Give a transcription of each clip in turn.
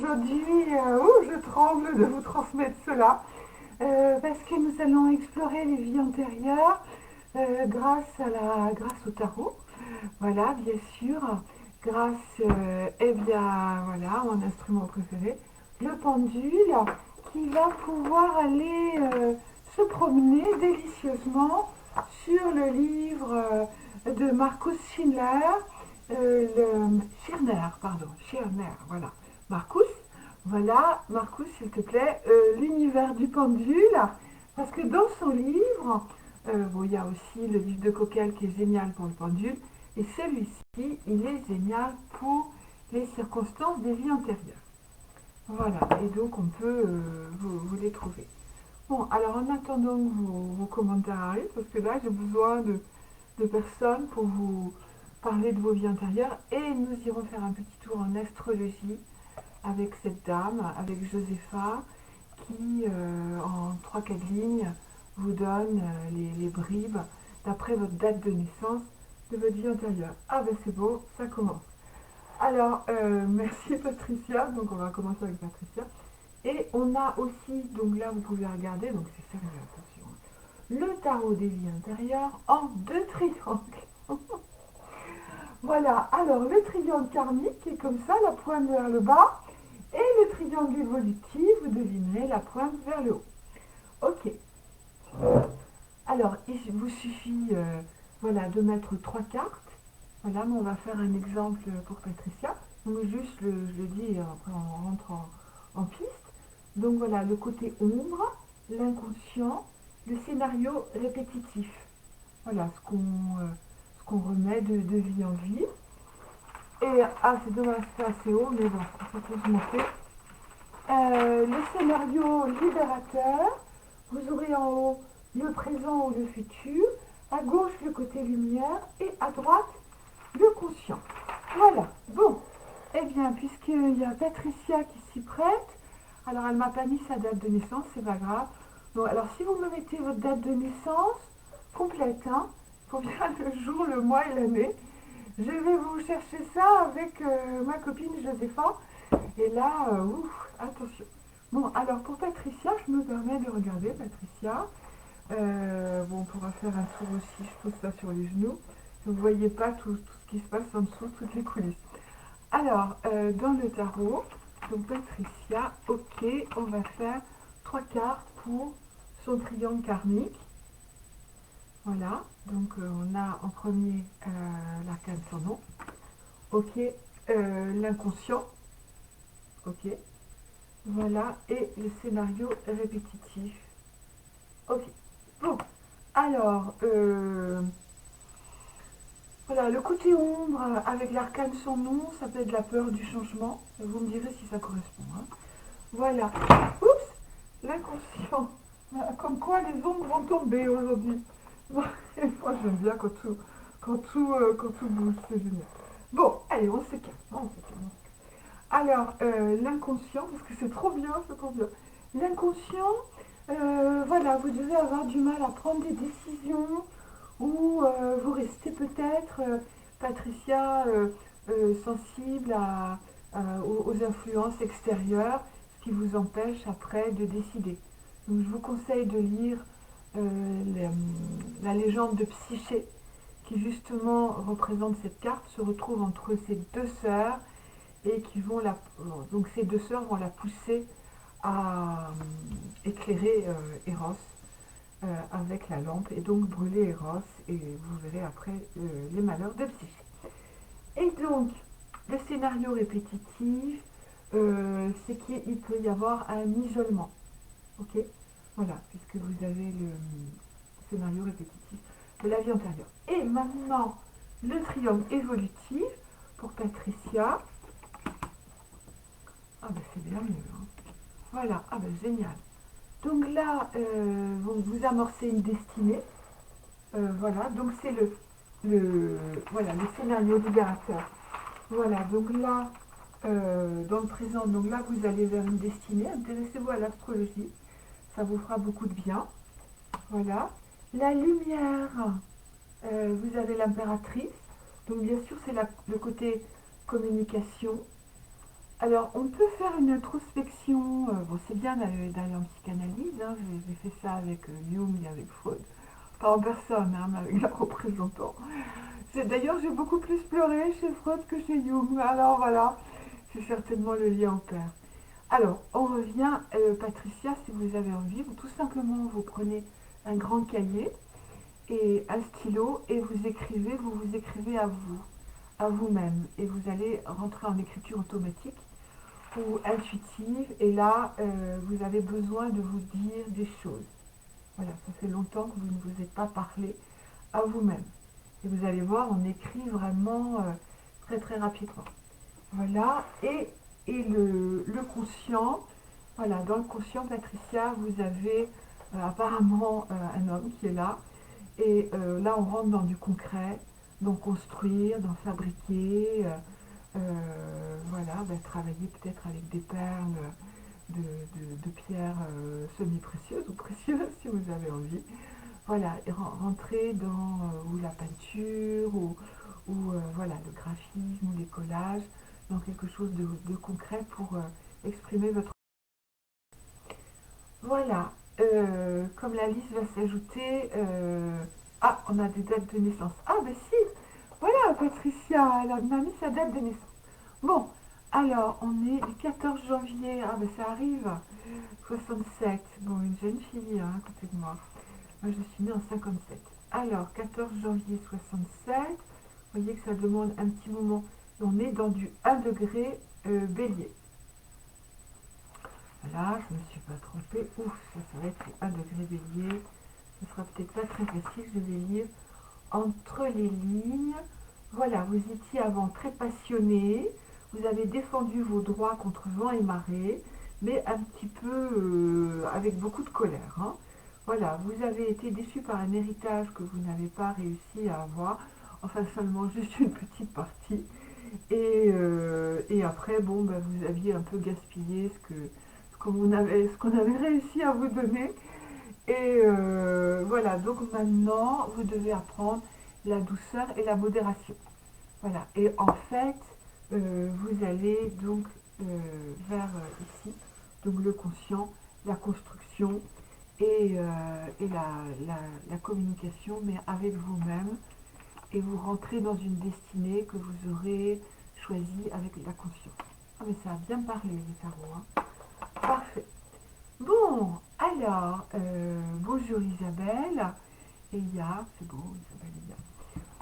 aujourd'hui, je tremble de vous transmettre cela, parce que nous allons explorer les vies antérieures grâce au tarot. Voilà, bien sûr, grâce, eh bien, voilà, mon instrument préféré, le pendule, qui va pouvoir aller se promener délicieusement sur le livre de Marcus Schindler, Schirner, pardon, Schirner, voilà, Marcus, voilà, Marcus, s'il te plaît, l'univers du pendule, parce que dans son livre, bon, il y a aussi le livre de Coquel qui est génial pour le pendule, et celui-ci, il est génial pour les circonstances des vies antérieures. Voilà, et donc on peut vous les trouver. Bon, alors en attendant que vos commentaires arrivent, parce que là j'ai besoin de personnes pour vous parler de vos vies antérieures, et nous irons faire un petit tour en astrologie avec cette dame, avec Josepha, qui en 3-4 lignes vous donne les bribes d'après votre date de naissance de votre vie antérieure. Ah ben c'est beau, ça commence. Alors, merci Patricia, donc on va commencer avec Patricia. Et on a aussi, donc là vous pouvez regarder, donc c'est sérieux, attention, le tarot des vies intérieures en 2 triangles. Voilà, alors le triangle karmique est comme ça, la pointe vers le bas, et le triangle évolutif, vous devinerez la pointe vers le haut. Ok, alors il vous suffit voilà, de mettre 3 cartes. Voilà, mais on va faire un exemple pour Patricia. Donc juste, je le dis, et après on rentre en piste. Donc voilà, le côté ombre, l'inconscient, le scénario répétitif. Voilà, ce qu'on remet de vie en vie. Et, ah, c'est dommage, c'est assez haut, mais bon, ça peut se monter. Le scénario libérateur, vous aurez en haut le présent ou le futur, à gauche le côté lumière et à droite le conscient. Voilà, bon, eh bien, puisqu'il y a Patricia qui s'y prête, alors elle m'a pas mis sa date de naissance, c'est pas grave. Bon, alors si vous me mettez votre date de naissance complète, hein, pour bien le jour, le mois et l'année, je vais vous chercher ça avec ma copine Josépha. Et là, ouf, attention. Bon, alors pour Patricia, je me permets de regarder Patricia. Bon, on pourra faire un tour aussi, je pose ça sur les genoux. Vous ne voyez pas tout ce qui se passe en dessous, toutes les coulisses. Alors, dans le tarot, donc Patricia, ok, on va faire 3 cartes pour son triangle karmique. Voilà, donc on a en premier l'arcane sans nom. Ok, l'inconscient. Ok, voilà, et le scénario répétitif. Ok, bon, alors, voilà, le côté ombre avec l'arcane sans nom, ça peut être la peur du changement. Vous me direz si ça correspond, hein. Voilà, oups, l'inconscient. Voilà, comme quoi les ombres vont tomber aujourd'hui. Bon, et moi j'aime bien quand tout bouge, c'est génial. Bon, allez, on se calme, on se calme. Alors, l'inconscient, parce que c'est trop bien, c'est trop bien. L'inconscient, voilà, vous devez avoir du mal à prendre des décisions ou vous restez peut-être, Patricia, sensible aux influences extérieures, ce qui vous empêche après de décider. Donc, je vous conseille de lire la légende de Psyché, qui justement représente cette carte, se retrouve entre ces 2 sœurs et qui vont donc ces 2 sœurs vont la pousser à éclairer Eros avec la lampe et donc brûler Eros, et vous verrez après les malheurs de Psyché. Et donc le scénario répétitif, c'est qu'il peut y avoir un isolement, ok, voilà, puisque vous avez le scénario répétitif de la vie antérieure. Et maintenant le triangle évolutif pour Patricia. Ah ben c'est bien mieux, hein. Voilà, ah ben génial. Donc là, vous amorcez une destinée. Voilà, donc c'est voilà, le scénario libérateur. Voilà, donc là, dans le présent, donc là, vous allez vers une destinée. Intéressez-vous à l'astrologie, ça vous fera beaucoup de bien. Voilà. La lumière, vous avez l'impératrice. Donc bien sûr, c'est le côté communication. Alors, on peut faire une introspection. Bon, c'est bien d'aller en psychanalyse, hein, j'ai fait ça avec Jung et avec Freud. Pas en personne, hein, mais avec la représentant. D'ailleurs, j'ai beaucoup plus pleuré chez Freud que chez Jung. Alors voilà, c'est certainement le lien au père. Alors, on revient, Patricia, si vous avez envie, tout simplement, vous prenez un grand cahier et un stylo et vous écrivez à vous-même. Et vous allez rentrer en écriture automatique ou intuitive. Et là, vous avez besoin de vous dire des choses. Voilà, ça fait longtemps que vous ne vous êtes pas parlé à vous-même. Et vous allez voir, on écrit vraiment très très rapidement. Voilà, et le conscient, voilà, dans le conscient, Patricia, vous avez apparemment un homme qui est là. Et là, on rentre dans du concret, dans construire, dans fabriquer, voilà, travailler peut-être avec des perles de pierres semi-précieuses ou précieuses si vous avez envie. Voilà, et rentrer dans ou la peinture ou voilà, le graphisme ou les collages, dans quelque chose de concret pour exprimer votre... Voilà, comme la liste va s'ajouter, ah, on a des dates de naissance. Ah, ben si, voilà, Patricia, elle m'a mis sa date de naissance. Bon, alors, on est du 14 janvier, ah, ben ça arrive, 67. Bon, une jeune fille hein, à côté de moi. Moi, je suis née en 57. Alors, 14 janvier 67, vous voyez que ça demande un petit moment. On est dans du 1 degré bélier. Voilà, je ne me suis pas trompée. Ouf, ça va être 1 degré bélier. Ce sera peut-être pas très facile, je vais lire entre les lignes. Voilà, vous étiez avant très passionné, vous avez défendu vos droits contre vent et marée, mais un petit peu avec beaucoup de colère. Hein. Voilà, vous avez été déçu par un héritage que vous n'avez pas réussi à avoir, enfin seulement juste une petite partie. Et après, bon, bah, vous aviez un peu gaspillé ce qu'on avait réussi à vous donner. Et voilà, donc maintenant, vous devez apprendre la douceur et la modération. Voilà, et en fait, vous allez donc vers ici, donc le conscient, la construction et la communication, mais avec vous-même. Et vous rentrez dans une destinée que vous aurez choisie avec la conscience. Ah, mais ça a bien parlé, les tarots. Hein. Parfait. Bon, alors, bonjour Isabelle. Et il y a, c'est beau, Isabelle il y a.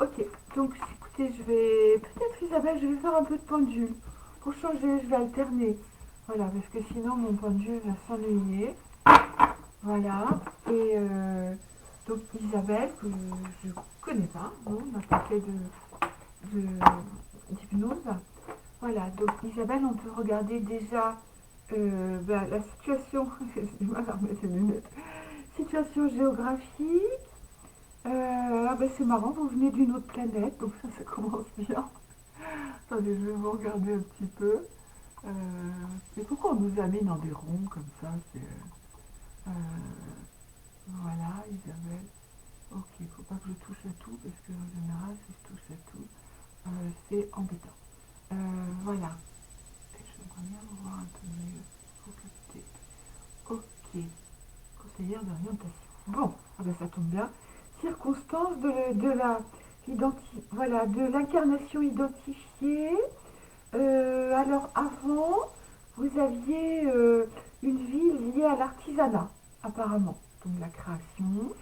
Ok, donc écoutez, peut-être Isabelle, je vais faire un peu de pendule. Pour changer, je vais alterner. Voilà, parce que sinon mon pendule va s'ennuyer. Voilà, et donc Isabelle, que je connais pas, non, on a fait d'hypnose. Voilà, donc Isabelle, on peut regarder déjà la situation, j'ai du mal à remettre les lunettes, situation géographique. Ah ben c'est marrant, vous venez d'une autre planète, donc ça commence bien. Attendez, je vais vous regarder un petit peu. Mais pourquoi on nous a mis dans des ronds comme ça euh, voilà, Isabelle. Ok, il ne faut pas que je touche à tout, parce qu'en général, si je touche à tout, c'est embêtant. Voilà. J'aimerais bien vous voir un peu mieux. Faut capter. Ok. Conseillère d'orientation. Bon, ah ben ça tombe bien. Circonstances voilà, de l'incarnation identifiée. Alors avant, vous aviez une vie liée à l'artisanat, apparemment. Donc la création,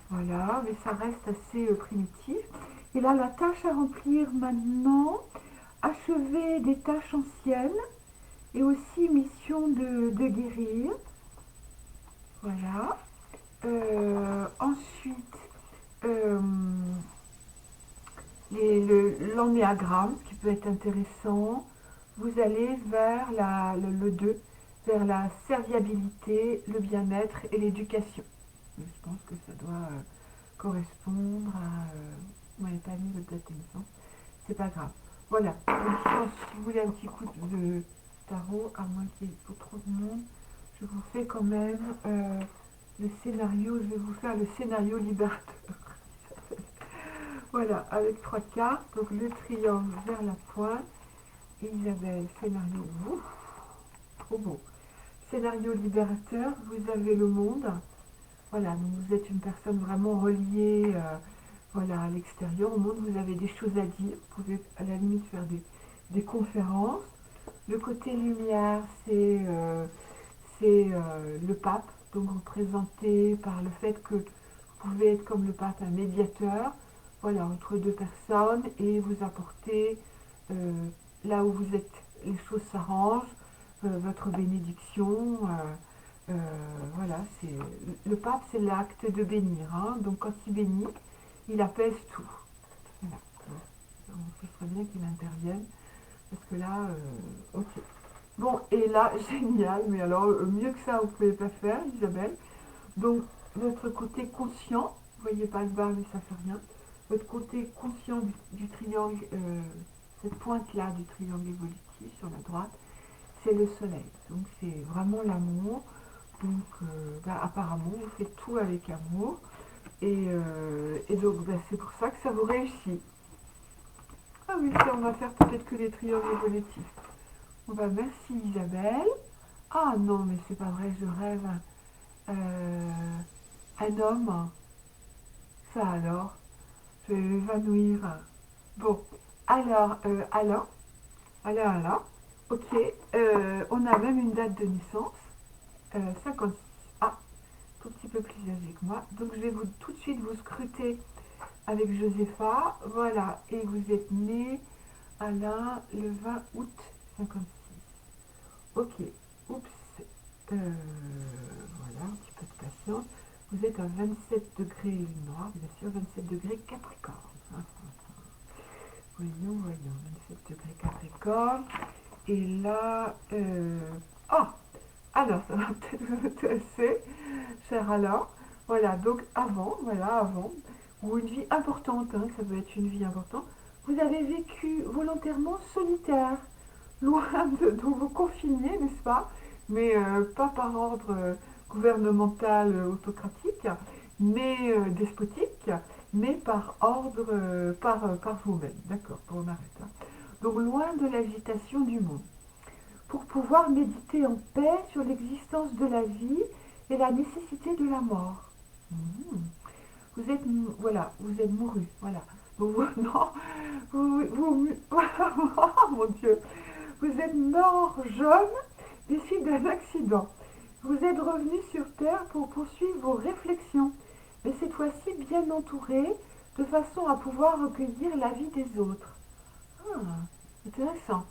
voilà, mais ça reste assez primitif. Et là, la tâche à remplir maintenant, achever des tâches anciennes et aussi mission de guérir. Voilà. Ensuite, euh, l'ennéagramme, ce qui peut être intéressant. Vous allez vers le 2, vers la serviabilité, le bien-être et l'éducation. Je pense que ça doit correspondre à... vous n'avez pas mis votre date de naissance, c'est pas grave. Voilà, donc, si vous voulez un petit coup de tarot, à moins qu'il y ait trop de monde, je vous fais quand même le scénario, je vais vous faire le scénario libérateur. Voilà, avec 3 cartes, donc le triangle vers la pointe, Isabelle, scénario, ouf, trop beau. Scénario libérateur, vous avez le monde. Voilà, donc vous êtes une personne vraiment reliée voilà, à l'extérieur, au monde, vous avez des choses à dire, vous pouvez à la limite faire des conférences. Le côté lumière, c'est le pape, donc représenté par le fait que vous pouvez être comme le pape un médiateur, voilà, entre deux personnes et vous apporter euh, là où vous êtes, les choses s'arrangent, votre bénédiction. Voilà, c'est le pape, c'est l'acte de bénir, hein, donc quand il bénit, il apaise tout. Voilà. Donc, ce serait bien qu'il intervienne parce que là, ok. Bon, et là, génial, mais alors mieux que ça, vous ne pouvez pas faire, Isabelle. Donc, votre côté conscient, vous voyez pas le bas, mais ça fait rien. Votre côté conscient du triangle, cette pointe-là du triangle évolutif sur la droite, c'est le soleil. Donc, c'est vraiment l'amour. Donc, apparemment, vous faites tout avec amour. Et donc, c'est pour ça que ça vous réussit. Ah oui, ça, on va faire peut-être que les triangles évolutifs. On va, merci Isabelle. Ah non, mais c'est pas vrai, je rêve. Euh, un homme, ça alors, je vais m'évanouir. Bon, alors, Alain, Alain, ok, on a même une date de naissance, 56. Ah, tout petit peu plus âgé que moi. Donc je vais vous tout de suite vous scruter avec Josépha. Voilà, et vous êtes né, Alain, le 20 août 56. Ok, oups, voilà, un petit peu de patience. Vous êtes à 27 degrés lune noire, bien sûr, 27 degrés Capricorne. Voyons, 27 degrés Capricorne. Et là, ah, alors ça va peut-être vous intéresser, cher Alain. Voilà, donc avant, ou une vie importante, hein, ça peut être une vie importante. Vous avez vécu volontairement solitaire, loin de vous confiner, n'est-ce pas? Mais pas par ordre gouvernemental autocratique, mais despotique, mais par ordre, par vous-même. D'accord, bon, on arrête. Hein. Donc loin de l'agitation du monde. Pour pouvoir méditer en paix sur l'existence de la vie et la nécessité de la mort. Mmh. Vous êtes, voilà, vous êtes mouru, voilà. Non, oh mon Dieu, vous êtes mort jeune des suites d'un accident. Vous êtes revenu sur Terre pour poursuivre vos réflexions, mais cette fois-ci bien entouré, de façon à pouvoir recueillir l'avis des autres. Ah, intéressant.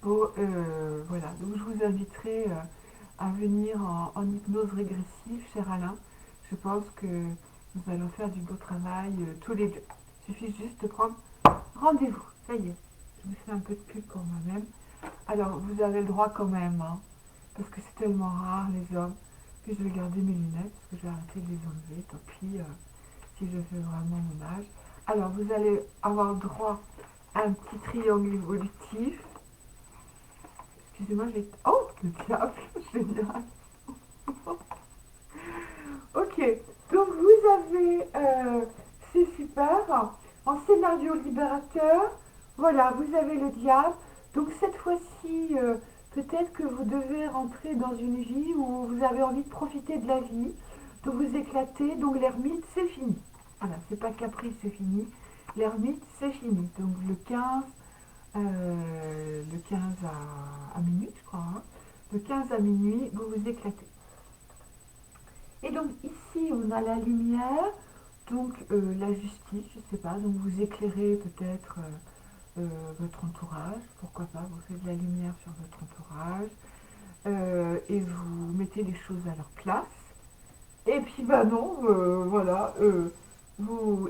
Bon, voilà, donc je vous inviterai à venir en hypnose régressive, cher Alain. Je pense que nous allons faire du beau travail tous les deux. Il suffit juste de prendre rendez-vous. Ça y est, je me fais un peu de pub pour moi-même. Alors, vous avez le droit quand même, hein, parce que c'est tellement rare, les hommes. Puis je vais garder mes lunettes, parce que je vais arrêter de les enlever. Tant pis, si je fais vraiment mon âge. Alors, vous allez avoir droit à un petit triangle évolutif. Excusez-moi, j'ai... Oh, le diable, génial. Ok, donc vous avez, c'est super, en scénario libérateur, voilà, vous avez le diable. Donc cette fois-ci, peut-être que vous devez rentrer dans une vie où vous avez envie de profiter de la vie, de vous éclater. Donc l'ermite, c'est fini. Voilà, c'est pas caprice, c'est fini. L'ermite, c'est fini. Donc le 15 à minuit, je crois. Hein. Le 15 à minuit, vous vous éclatez. Et donc ici, on a la lumière, donc la justice, je ne sais pas, donc vous éclairez peut-être votre entourage, pourquoi pas, vous faites de la lumière sur votre entourage, et vous mettez les choses à leur place. Et puis bah non, voilà,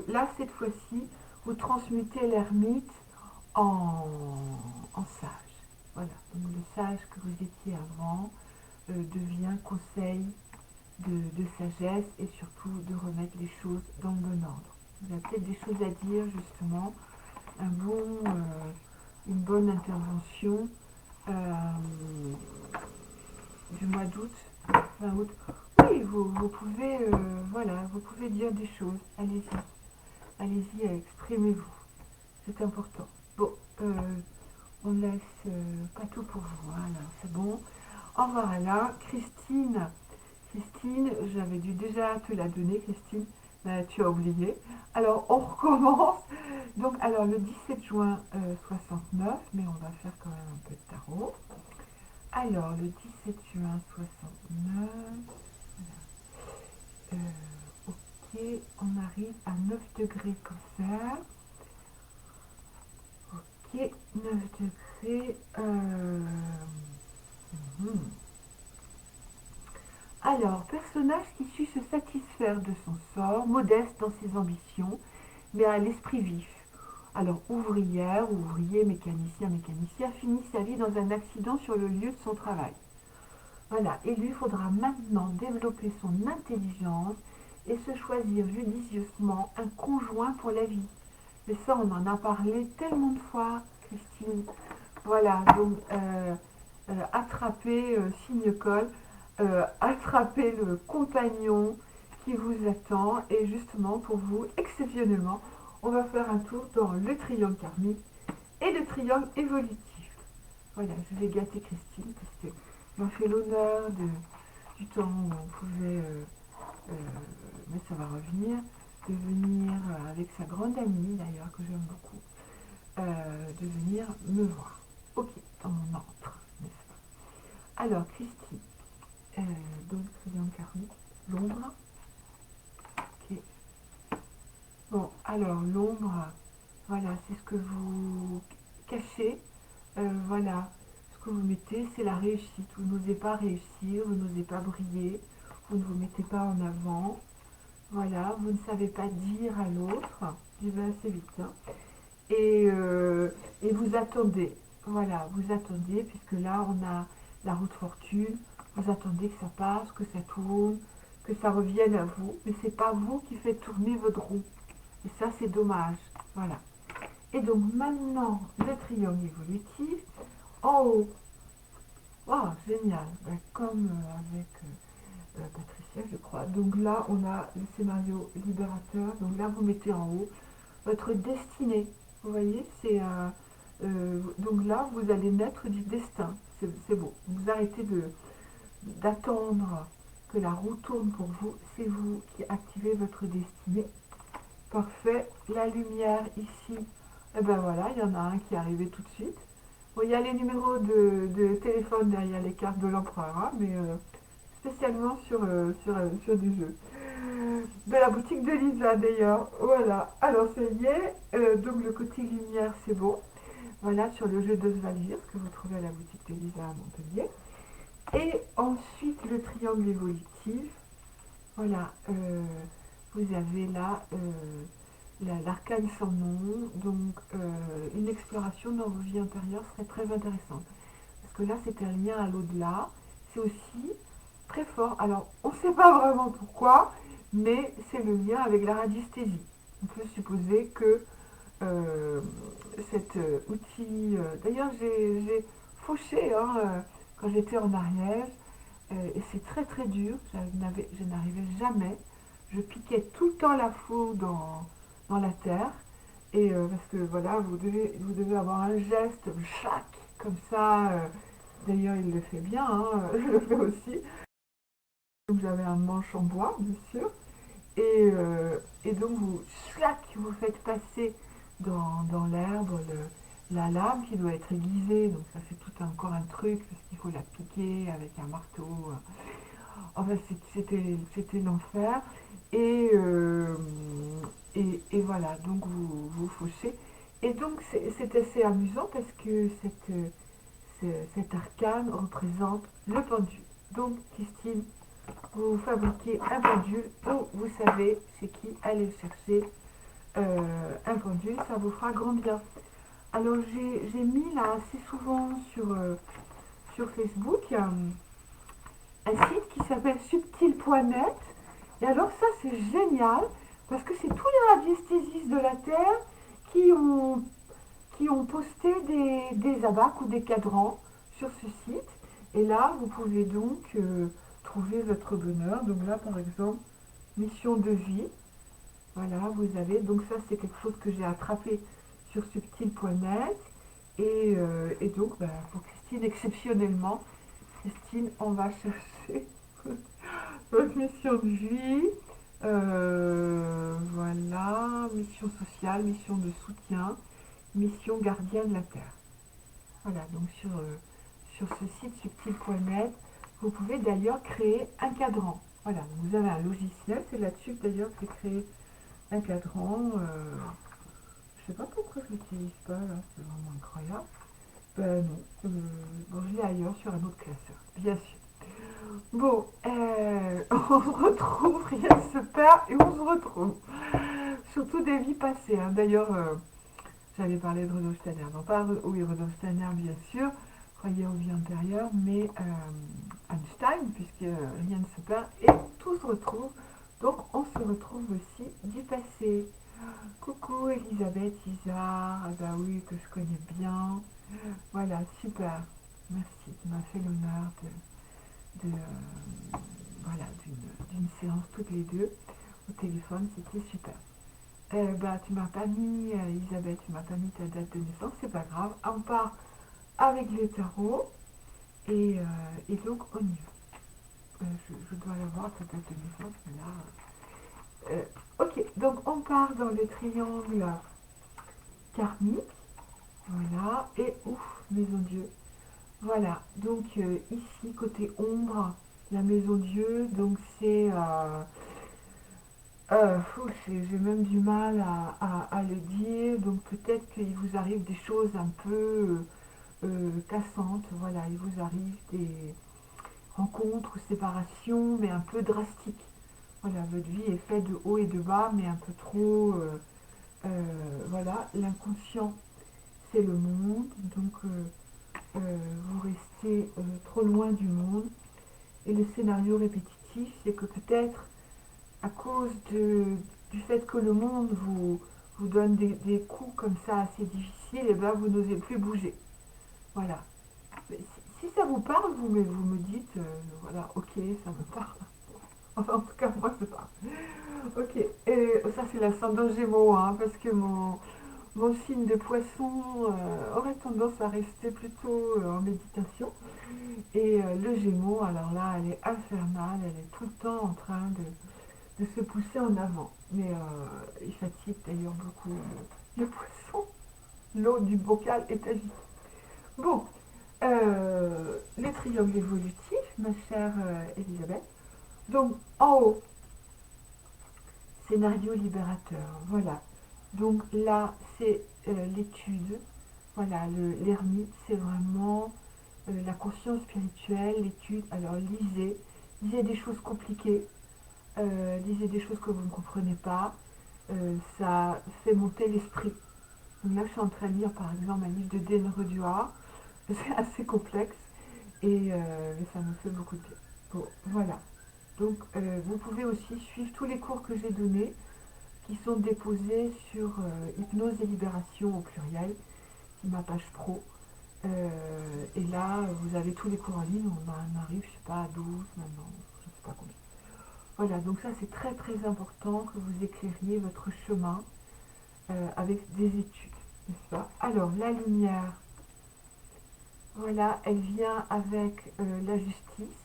là cette fois-ci, vous transmutez l'ermite en, en sage. Voilà, donc le sage que vous étiez avant devient conseil de sagesse et surtout de remettre les choses dans le bon ordre. Vous avez peut-être des choses à dire justement, une bonne intervention du mois d'août, fin août. Oui, vous pouvez, voilà, vous pouvez dire des choses. Allez-y, exprimez-vous. C'est important. Bon, on laisse pas tout pour vous, hein, là, c'est bon. Au revoir Alain. Christine, Christine, j'avais dû déjà te la donner, Christine, mais tu as oublié. Alors, on recommence. Donc, alors, le 17 juin 69, mais on va faire quand même un peu de tarot. Alors, le 17 juin 69, ok, on arrive à 9 degrés cancer. Ok, 9 degrés. Alors, personnage qui sut se satisfaire de son sort, modeste dans ses ambitions, mais à l'esprit vif. Alors, ouvrière, ouvrier, mécanicien, mécanicien, finit sa vie dans un accident sur le lieu de son travail. Voilà, et lui faudra maintenant développer son intelligence et se choisir judicieusement un conjoint pour la vie. Mais ça, on en a parlé tellement de fois, Christine. Voilà, donc attrapez signe-colle, attrapez le compagnon qui vous attend. Et justement, pour vous, exceptionnellement, on va faire un tour dans le triangle karmique et le triangle évolutif. Voilà, je vais gâter Christine parce que m'a fait l'honneur du temps où on pouvait, euh, mais ça va revenir, de venir avec sa grande amie d'ailleurs que j'aime beaucoup, de venir me voir. Ok, on entre, n'est-ce pas? Alors Christine, donc triangle karmique, l'ombre. Ok. Bon, alors l'ombre, voilà, c'est ce que vous cachez. Voilà, ce que vous mettez, c'est la réussite. Vous n'osez pas réussir, vous n'osez pas briller, vous ne vous mettez pas en avant. Voilà, vous ne savez pas dire à l'autre, j'y vais assez vite, hein. Et vous attendez, voilà, vous attendez, puisque là on a la roue de fortune, vous attendez que ça passe, que ça tourne, que ça revienne à vous, mais c'est pas vous qui faites tourner votre roue. Et ça, c'est dommage, voilà. Et donc maintenant, le triangle évolutif, en haut, oh, génial, ben, comme avec Patricia, je crois. Donc là, on a le scénario libérateur. Donc là, vous mettez en haut votre destinée. Vous voyez, c'est donc là, vous allez naître du destin. C'est beau. Vous arrêtez d'attendre que la roue tourne pour vous. C'est vous qui activez votre destinée. Parfait. La lumière ici, et ben voilà, il y en a un qui est arrivé tout de suite. Bon, il y a les numéros de téléphone derrière les cartes de l'empereur, hein, mais spécialement sur du jeu. De la boutique de Lisa d'ailleurs. Voilà. Alors ça y est, donc le côté lumière c'est bon. Voilà, sur le jeu d'Osvaldir que vous trouvez à la boutique de Lisa à Montpellier. Et ensuite le triangle évolutif. Voilà, vous avez là l'arcane sans nom, donc une exploration dans vos vies antérieures serait très intéressante. Parce que là, c'est un lien à l'au-delà. C'est aussi très fort. Alors, on ne sait pas vraiment pourquoi, mais c'est le lien avec la radiesthésie. On peut supposer que euh, cet outil... D'ailleurs, j'ai fauché hein, quand j'étais en Ariège, et c'est très très dur. Je n'arrivais jamais. Je piquais tout le temps la faux dans la terre. Et parce que voilà, vous devez avoir un geste, chac, comme ça. D'ailleurs, il le fait bien, hein, je le fais aussi. Donc j'avais un manche en bois, bien sûr. Et donc vous faites passer dans l'herbe la lame qui doit être aiguisée. Donc ça fait tout encore un truc, parce qu'il faut la piquer avec un marteau. Enfin, c'était l'enfer. Et, euh, et voilà, donc vous fauchez. Et donc c'est assez amusant parce que cet arcane représente le pendule. Donc Christine, vous fabriquez un pendule où vous savez c'est qui aller chercher un pendule, ça vous fera grand bien. Alors j'ai mis là assez souvent sur Facebook un site qui s'appelle subtil.net. Et alors ça c'est génial parce que c'est tous les radiesthésistes de la Terre qui ont, qui ont posté des abacs ou des cadrans sur ce site. Et là vous pouvez donc trouver votre bonheur. Donc là par exemple, mission de vie. Voilà, vous avez, donc ça c'est quelque chose que j'ai attrapé sur subtil.net. Et donc, bah, pour Christine, exceptionnellement, Christine, on va chercher votre mission de vie. Voilà, mission sociale, mission de soutien, mission gardien de la Terre. Voilà, donc sur ce site subtil.net, vous pouvez d'ailleurs créer un cadran. Voilà, donc vous avez un logiciel, c'est là-dessus d'ailleurs que j'ai créé un cadran. Je sais pas pourquoi je l'utilise pas, là, c'est vraiment incroyable. Ben non, bon, je l'ai ailleurs sur un autre classeur, bien sûr. Bon, on se retrouve, rien ne se perd et on se retrouve. Surtout des vies passées, hein. D'ailleurs, j'avais parlé de Rudolf Steiner. Non, pas oui, Rudolf Steiner, bien sûr, croyez aux vies antérieures, mais Einstein, puisque rien ne se perd et tout se retrouve. Donc, on se retrouve aussi du passé. Coucou Elisabeth Isard, ah bah oui, que je connais bien. Voilà, super. Merci, tu m'as fait l'honneur voilà, d'une séance toutes les deux au téléphone, c'était super. Bah, tu m'as pas mis, Elisabeth, tu m'as pas mis ta date de naissance, c'est pas grave. On part avec les tarots et donc on y va. Je dois l'avoir ta date de naissance, mais là. Ok, donc on part dans le triangle karmique, voilà, et ouf, maison Dieu. Voilà, donc ici, côté ombre, la maison Dieu, donc c'est. J'ai même du mal à le dire, donc peut-être qu'il vous arrive des choses un peu cassantes, voilà, il vous arrive des rencontres ou séparations, mais un peu drastiques. Voilà, votre vie est faite de haut et de bas, mais un peu trop. Voilà, l'inconscient, c'est le monde, donc vous restez trop loin du monde. Et le scénario répétitif, c'est que peut-être à cause du fait que le monde vous donne des coups comme ça assez difficiles, et ben vous n'osez plus bouger. Voilà. Si ça vous parle, vous me dites, voilà, ok, ça me parle. Enfin, en tout cas, moi, ça parle. Ok, et ça c'est l'ascendant Gémeaux, hein, parce que mon signe de poisson aurait tendance à rester plutôt en méditation. Et le Gémeaux, alors là, elle est infernale, elle est tout le temps en train de se pousser en avant. Mais il fatigue d'ailleurs beaucoup le poisson. L'eau du bocal est agitée. Bon, les triangles évolutifs, ma chère Elisabeth. Donc, en haut, scénario libérateur, voilà. Donc là, c'est l'étude. Voilà, l'ermite, c'est vraiment la conscience spirituelle, l'étude. Alors, lisez des choses compliquées, lisez des choses que vous ne comprenez pas. Ça fait monter l'esprit. Donc là, je suis en train de lire, par exemple, un livre de Den Redua. C'est assez complexe et ça me fait beaucoup de bien. Bon, voilà. Donc, vous pouvez aussi suivre tous les cours que j'ai donnés qui sont déposés sur Hypnose et Libération au pluriel, qui est ma page pro. Et là, vous avez tous les cours en ligne, on en arrive, je sais pas, à 12 maintenant, je sais pas combien. Voilà, donc ça c'est très très important que vous éclairiez votre chemin avec des études, n'est-ce pas? Alors, la lumière, voilà, elle vient avec la justice.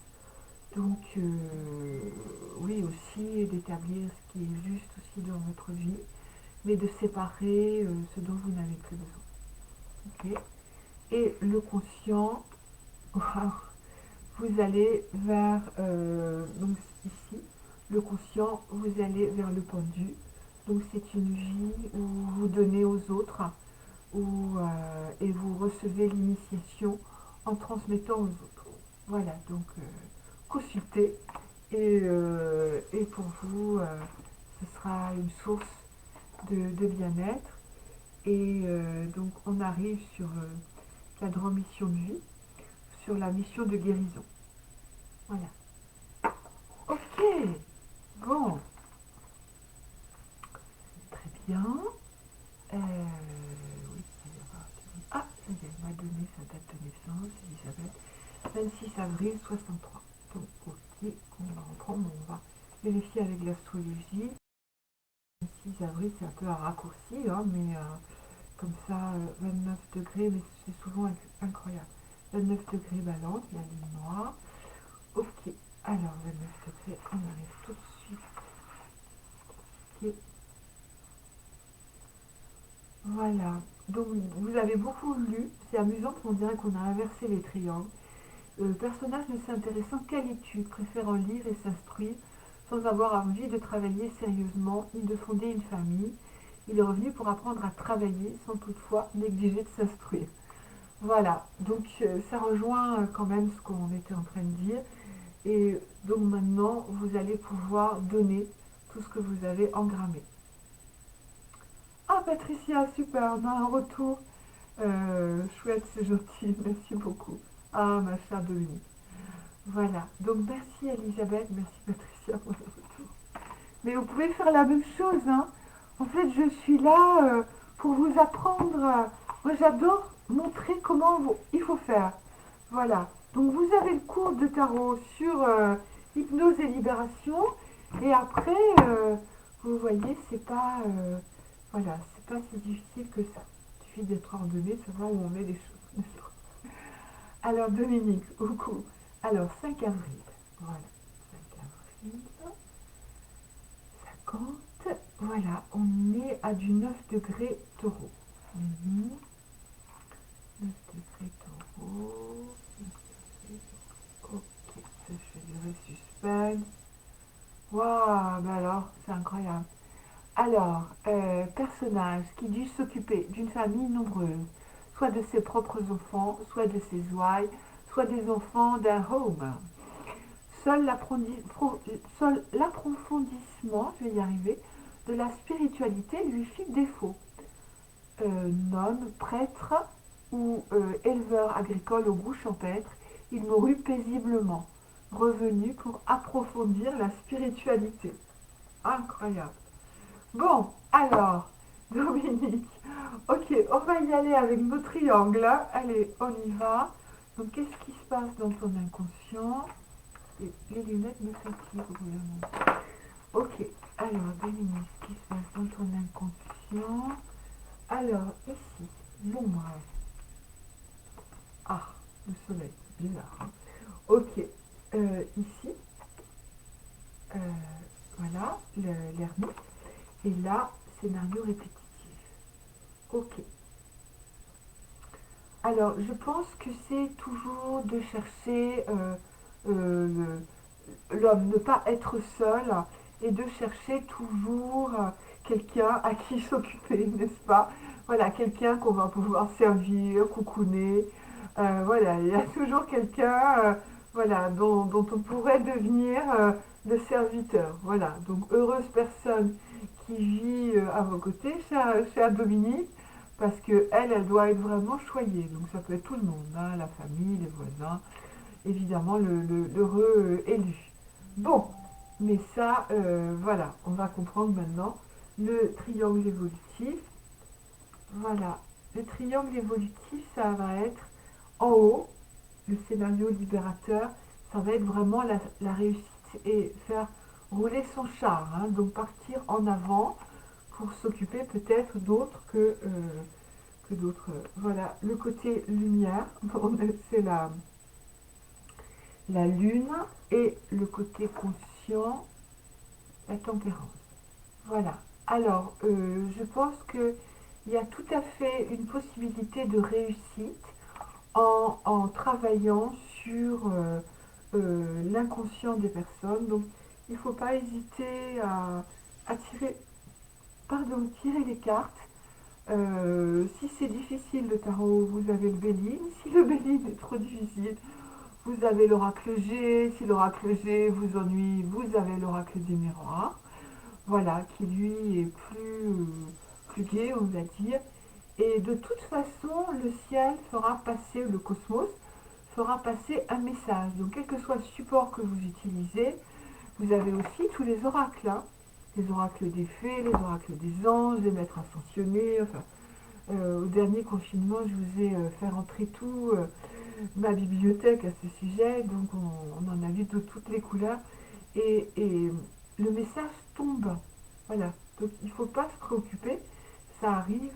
Donc, oui, aussi d'établir ce qui est juste aussi dans votre vie, mais de séparer ce dont vous n'avez plus besoin. Ok. Et le conscient, wow, vous allez vers, donc ici, le conscient, vous allez vers le pendu. Donc c'est une vie où vous donnez aux autres et vous recevez l'initiation en transmettant aux autres. Voilà, donc consultez et pour vous, ce sera une source de bien-être. Et donc on arrive sur cadran mission de vie, sur la mission de guérison. Voilà. Ok, bon, très bien. Oui, ah, ça y est, elle m'a donné sa date de naissance, Elisabeth. 26 avril 63. Donc, ok, on va reprendre, on va vérifier avec l'astrologie. 26 avril, c'est un peu un raccourci, hein, mais Comme ça, 29 degrés, mais c'est souvent incroyable. 29 degrés balance, la lune noire. Ok, alors 29 degrés, on arrive tout de suite. Ok. Voilà, donc vous avez beaucoup lu, c'est amusant qu'on dirait qu'on a inversé les triangles. Le personnage ne s'intéressant qu'à l'étude, préférant lire et s'instruire, sans avoir envie de travailler sérieusement ni de fonder une famille. Il est revenu pour apprendre à travailler, sans toutefois négliger de s'instruire. Voilà, donc ça rejoint quand même ce qu'on était en train de dire. Et donc maintenant, vous allez pouvoir donner tout ce que vous avez engrammé. Ah Patricia, super, on a un retour. Chouette, c'est gentil, merci beaucoup. Ah ma chère Dominique. Voilà, donc merci Elisabeth, merci Patricia pour le retour. Mais vous pouvez faire la même chose, hein. En fait, je suis là pour vous apprendre. Moi, j'adore montrer il faut faire. Voilà. Donc, vous avez le cours de tarot sur hypnose et libération. Et après, vous voyez, c'est pas, voilà, c'est pas si difficile que ça. Il suffit d'être ordonné, de savoir où on met les choses. Alors, Dominique, au coup. Alors, 5 avril. Voilà. 5 avril. 50. Voilà, on est à du 9 degrés taureau. 9 degrés taureau. 9 degrés taureau. Ok, ça fait durer le suspense. Waouh, ben alors, c'est incroyable. Alors, personnage qui dut s'occuper d'une famille nombreuse, soit de ses propres enfants, soit de ses ouailles, soit des enfants d'un home. Seul l'approfondissement, je vais y arriver, de la spiritualité lui fit défaut. Nonne, prêtre ou éleveur agricole au goût champêtre, il mourut paisiblement, revenu pour approfondir la spiritualité. Incroyable. Bon, alors, Dominique, ok, on va y aller avec nos triangles. Allez, on y va. Donc, qu'est-ce qui se passe dans ton inconscient? Les lunettes me fatiguent, vraiment. Ok, alors, Dominique, ce qui se passe dans ton inconscient? Alors, ici, l'ombre. Ah, le soleil, bizarre. Hein. Ok, ici, euh, voilà, l'ermite. Et là, scénario répétitif. Ok. Alors, je pense que c'est toujours de chercher l'homme, ne pas être seul et de chercher toujours quelqu'un à qui s'occuper, n'est-ce pas? Voilà, quelqu'un qu'on va pouvoir servir, coucouner. Voilà, il y a toujours quelqu'un voilà, dont on pourrait devenir le serviteur. Voilà, donc heureuse personne qui vit à vos côtés, chère Dominique, parce que elle doit être vraiment choyée. Donc ça peut être tout le monde, hein, la famille, les voisins, évidemment l'heureux élu. Bon, mais ça, voilà, on va comprendre maintenant le triangle évolutif. Voilà, le triangle évolutif, ça va être en haut, le scénario libérateur, ça va être vraiment la réussite et faire rouler son char, hein, donc partir en avant pour s'occuper peut-être d'autres que d'autres. Voilà, le côté lumière, c'est la lune, et le côté conscient, la tempérance. Voilà. Alors, je pense qu'il y a tout à fait une possibilité de réussite en travaillant sur l'inconscient des personnes. Donc, il ne faut pas hésiter à tirer les cartes. Si c'est difficile le tarot, vous avez le Béline. Si le Béline est trop difficile, vous avez l'oracle G. Si l'oracle G vous ennuie, vous avez l'oracle du miroir. Voilà, qui lui est plus gai, on va dire. Et de toute façon, le ciel fera passer, le cosmos fera passer un message. Donc, quel que soit le support que vous utilisez, vous avez aussi tous les oracles. Hein. Les oracles des fées, les oracles des anges, les maîtres ascensionnés. Enfin, au dernier confinement, je vous ai fait rentrer tout ma bibliothèque à ce sujet. Donc, on en a vu de toutes les couleurs. Et le message tombe. Voilà. Donc, il ne faut pas se préoccuper. Ça arrive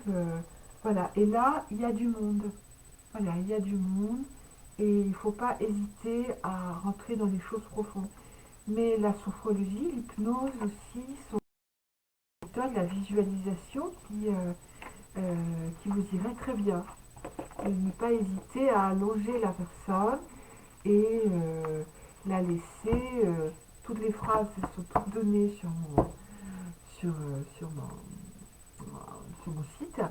Voilà, et là, il y a du monde. Voilà, il y a du monde et il ne faut pas hésiter à rentrer dans les choses profondes. Mais la sophrologie, l'hypnose aussi sont des méthodes, la visualisation qui vous irait très bien. Et ne pas hésiter à allonger la personne et la laisser. Toutes les phrases sont toutes données sur mon site.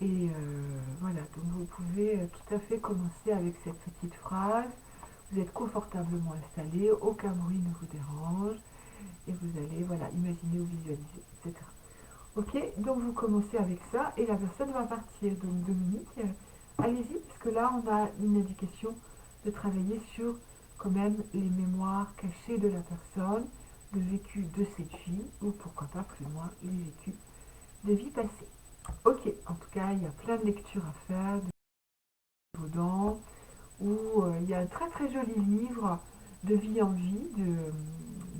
Et voilà, donc vous pouvez tout à fait commencer avec cette petite phrase. Vous êtes confortablement installé, aucun bruit ne vous dérange, et vous allez, voilà, imaginer ou visualiser, etc. Ok, donc vous commencez avec ça, et la personne va partir. Donc Dominique, allez-y, parce que là, on a une indication de travailler sur quand même les mémoires cachées de la personne, le vécu de cette vie, ou pourquoi pas plus loin, les vécus de vie passée. Ok, en tout cas, il y a plein de lectures à faire, de Vaudan, où il y a un très très joli livre de vie en vie de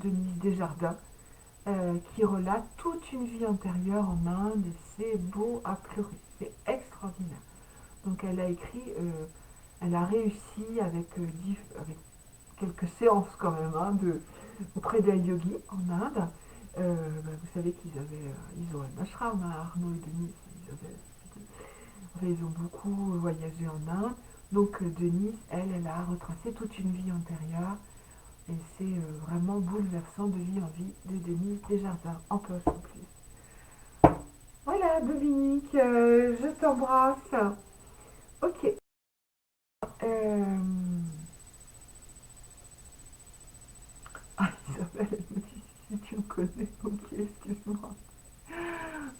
Denise Desjardins qui relate toute une vie antérieure en Inde et c'est beau à pleurer, c'est extraordinaire. Donc elle a écrit, elle a réussi avec quelques séances quand même auprès d'un yogi en Inde. Vous savez ils ont un ashram, hein, Arnaud et Denise, ils ont beaucoup voyagé en Inde. Donc Denise, elle a retracé toute une vie antérieure. Et c'est vraiment bouleversant de vie en vie de Denise Desjardins, en poche en plus. Voilà Dominique, je t'embrasse. Ok. Euh... Ah Isabelle, elle me dit si tu me connais. Ok, excuse-moi.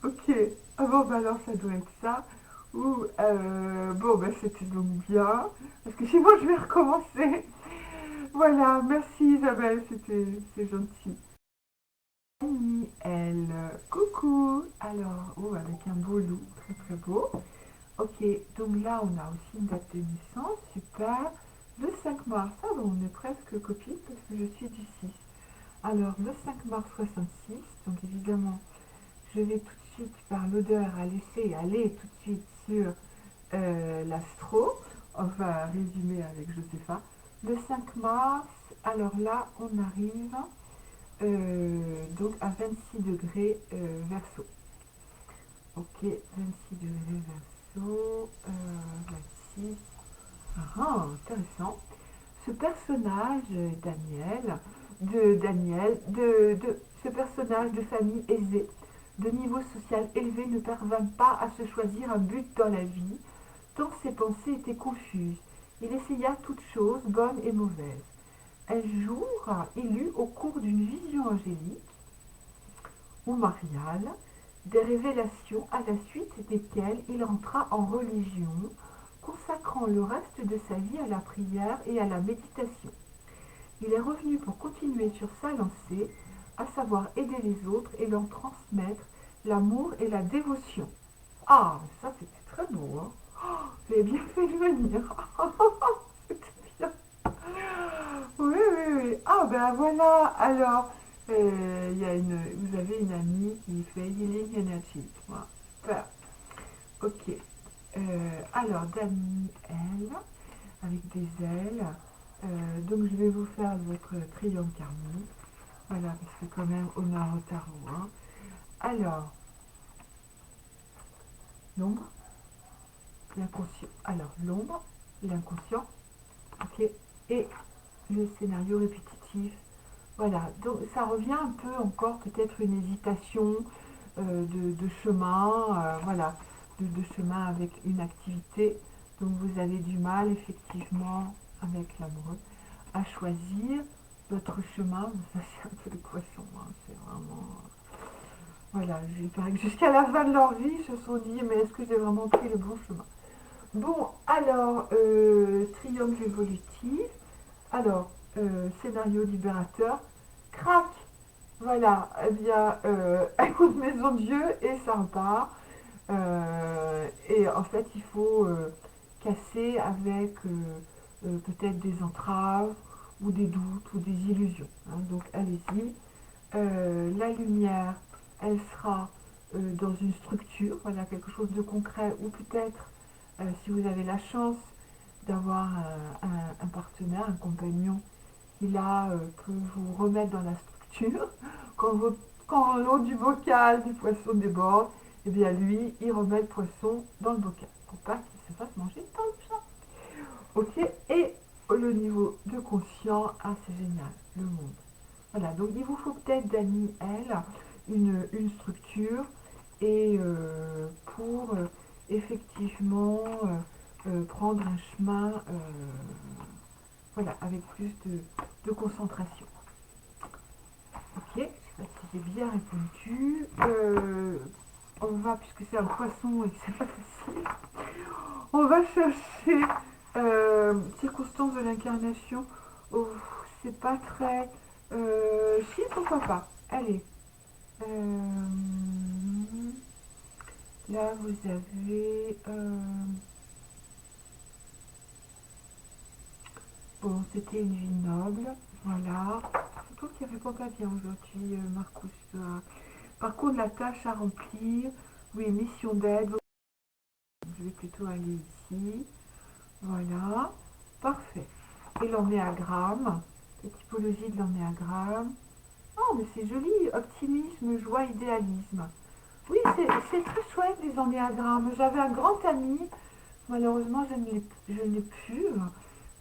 Ok. Ah bon, bah alors ça doit être ça. Ou bon, bah c'était donc bien. Parce que sinon je vais recommencer. Voilà, merci Isabelle, c'est gentil. Elle, coucou. Alors, oh, avec un beau loup, très très beau. Ok, donc là on a aussi une date de naissance, super. Le 5 mars, ah bon, on est presque copines parce que je suis du 6. Alors, le 5 mars 66, donc évidemment, je vais tout de suite par l'odeur à laisser aller tout de suite sur l'astro. On va résumer avec Josépha. Le 5 mars, alors là, on arrive donc à 26 degrés verso. Ok, 26 degrés verso, 26. Ah, intéressant. Ce personnage, ce personnage de famille aisée, de niveau social élevé, ne parvint pas à se choisir un but dans la vie, tant ses pensées étaient confuses. Il essaya toutes choses, bonnes et mauvaises. Un jour, il eut, au cours d'une vision angélique, ou mariale, des révélations à la suite desquelles il entra en religion, consacrant le reste de sa vie à la prière et à la méditation. Il est revenu pour continuer sur sa lancée, à savoir aider les autres et leur transmettre l'amour et la dévotion. Ah, ça c'était très beau, hein. Oh, vous avez bien fait de venir. C'était bien. Oui, oui, oui. Ah, ben voilà. Alors, vous avez une amie qui fait Healing Energy. Voilà. Super. Ok. Alors, Daniel, avec des ailes. Donc, je vais vous faire votre triangle karmique. Voilà, parce que quand même, honneur au tarot. Hein. Alors, l'ombre, l'inconscient. Alors, l'ombre, l'inconscient. Ok. Et le scénario répétitif. Voilà, donc ça revient un peu encore peut-être une hésitation de chemin, voilà, de chemin avec une activité. Donc vous avez du mal effectivement avec l'amoureux à choisir votre chemin. Ça c'est un peu le poisson, hein, c'est vraiment... Voilà, il paraît que jusqu'à la fin de leur vie, ils se sont dit, mais est-ce que j'ai vraiment pris le bon chemin? Bon, alors, triangle évolutif. Alors, scénario libérateur. Crac. Voilà, eh bien, un coup de maison de Dieu et ça repart. Et en fait, il faut casser avec peut-être des entraves ou des doutes ou des illusions. Hein. Donc, allez-y. La lumière, elle sera dans une structure, voilà, quelque chose de concret, ou peut-être, si vous avez la chance d'avoir un partenaire, un compagnon, qui là peut vous remettre dans la structure. Quand, quand l'eau du bocal du poisson déborde, et bien lui, il remet le poisson dans le bocal pour pas qu'il se fasse manger par le chat. Ok, et le niveau de conscient, ah c'est génial, le monde. Voilà, donc il vous faut peut-être, Dani, elle, une structure et pour effectivement prendre un chemin voilà, avec plus de concentration. Ok, je ne sais pas si j'ai bien répondu. On va, puisque c'est un poisson et que c'est pas facile, on va chercher circonstances de l'incarnation. Oh, c'est pas très. Si, pourquoi pas. Allez. Euh, là, vous avez. Bon, c'était une vie noble. Voilà. Je trouve qu'il répond pas bien aujourd'hui, Marcus. Par contre, la tâche à remplir. Oui, mission d'aide. Je vais plutôt aller ici. Voilà. Parfait. Et l'emméagramme. La typologie de l'emméagramme. Oh, mais c'est joli. Optimisme, joie, idéalisme. Oui, c'est très chouette les emméagrammes. J'avais un grand ami. Malheureusement, je n'ai plus.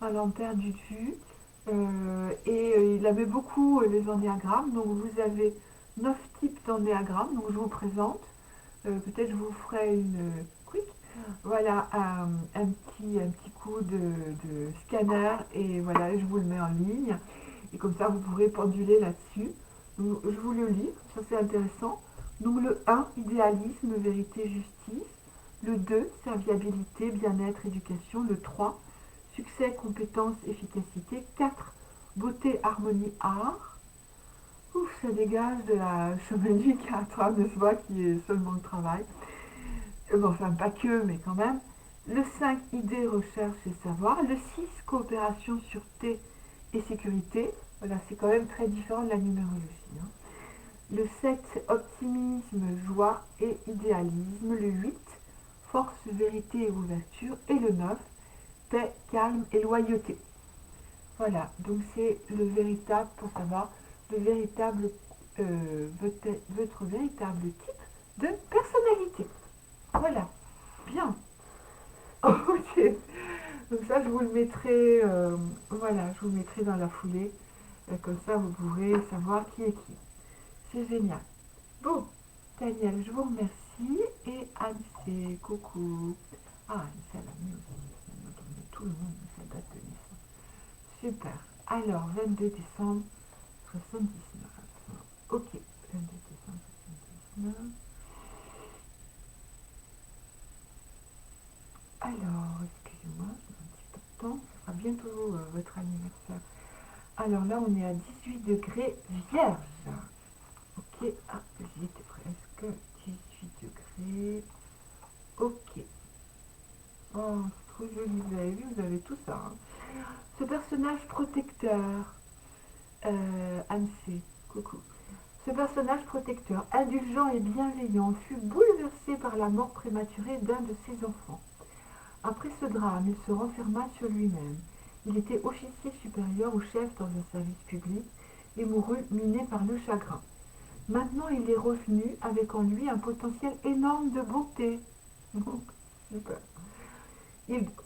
Alors, perdu de vue. Il avait beaucoup les emméagrammes. Donc, vous avez 9 types d'emméagrammes. Donc, je vous présente. Peut-être je vous ferai une quick. Voilà, un petit coup de scanner. Et voilà, je vous le mets en ligne. Et comme ça, vous pourrez penduler là-dessus. Je vous le lis, ça c'est intéressant. Donc le 1, idéalisme, vérité, justice. Le 2, serviabilité, bien-être, éducation. Le 3, succès, compétence, efficacité. 4, beauté, harmonie, art. Ouf, ça dégage de la chemin du 4, hein, n'est-ce pas, qui est seulement le travail. Bon, enfin, pas que, mais quand même. Le 5, idée, recherche et savoir. Le 6, coopération, sûreté et sécurité. Voilà, c'est quand même très différent de la numérologie. Hein. Le 7, optimisme, joie et idéalisme. Le 8, force, vérité et ouverture. Et le 9, paix, calme et loyauté. Voilà, donc c'est le véritable, pour savoir, le véritable, votre véritable type de personnalité. Voilà, bien. Ok, donc ça je vous le mettrai, voilà, je vous le mettrai dans la foulée. Comme ça vous pourrez savoir qui est qui. C'est génial. Bon, Daniel, je vous remercie. Et Anne, c'est coucou. Ah, Anne, c'est la mieux aussi. Tout le monde, sa date de naissance. Super. Alors, 22 décembre 79. Ok, 22 décembre 79. Alors, excusez-moi, j'ai un petit peu de temps. Ce sera bientôt votre anniversaire. Alors là, on est à 18 degrés vierge. Ok, ah, j'y étais presque. 18 degrés. Ok. Oh, c'est trop joli, vous avez vu, vous avez tout ça. Hein. Ce personnage protecteur, Anne-C, coucou. Ce personnage protecteur, indulgent et bienveillant, fut bouleversé par la mort prématurée d'un de ses enfants. Après ce drame, il se renferma sur lui-même. Il était officier supérieur ou chef dans un service public et mourut miné par le chagrin. Maintenant, il est revenu avec en lui un potentiel énorme de bonté. Super.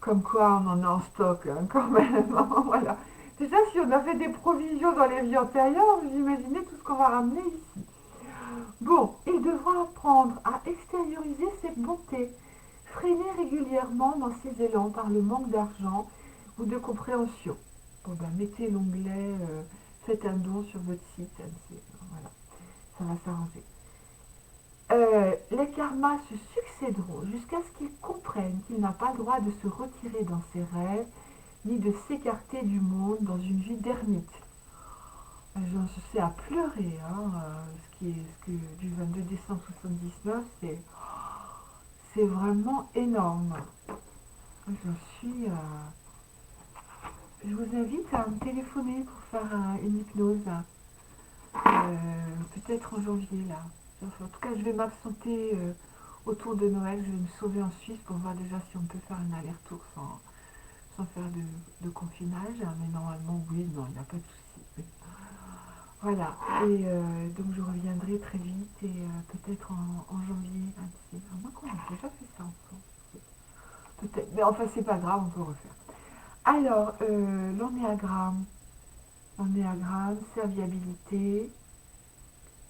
Comme quoi on en a en stock, hein, quand même. Voilà. Déjà, si on avait des provisions dans les vies antérieures, vous imaginez tout ce qu'on va ramener ici. Bon, il devra apprendre à extérioriser ses bontés, freiner régulièrement dans ses élans par le manque d'argent ou de compréhension. Bon, ben, mettez l'onglet faites un don sur votre site, voilà, ça va s'arranger. Les karmas se succéderont jusqu'à ce qu'il comprenne qu'il n'a pas le droit de se retirer dans ses rêves ni de s'écarter du monde dans une vie d'ermite. J'en suis à pleurer, hein, ce que du 22 décembre 79, c'est vraiment énorme. J'en suis. Je vous invite à me téléphoner pour faire une hypnose, peut-être en janvier là. En tout cas, je vais m'absenter autour de Noël. Je vais me sauver en Suisse pour voir déjà si on peut faire un aller-retour sans faire de confinage. Mais normalement, oui, non, il n'y a pas de souci. Oui. Voilà. Et donc, je reviendrai très vite et peut-être en janvier. À moins qu'on ait déjà fait ça ensemble. Peut-être. Mais enfin, c'est pas grave, on peut refaire. Alors, l'ennéagramme. L'ennéagramme, serviabilité.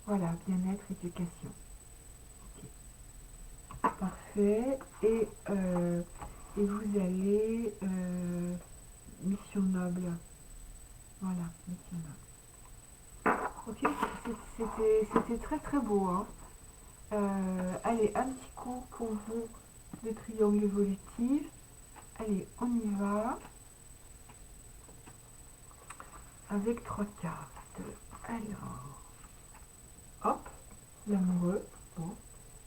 Voilà, bien-être, éducation. Ok. Parfait. Et vous allez mission noble. Voilà, mission noble. Ok, c'était très très beau. Hein. Allez, un petit coup pour vous de triangle évolutif. Allez, on y va. Avec 3 cartes. Alors, hop, l'amoureux. Bon,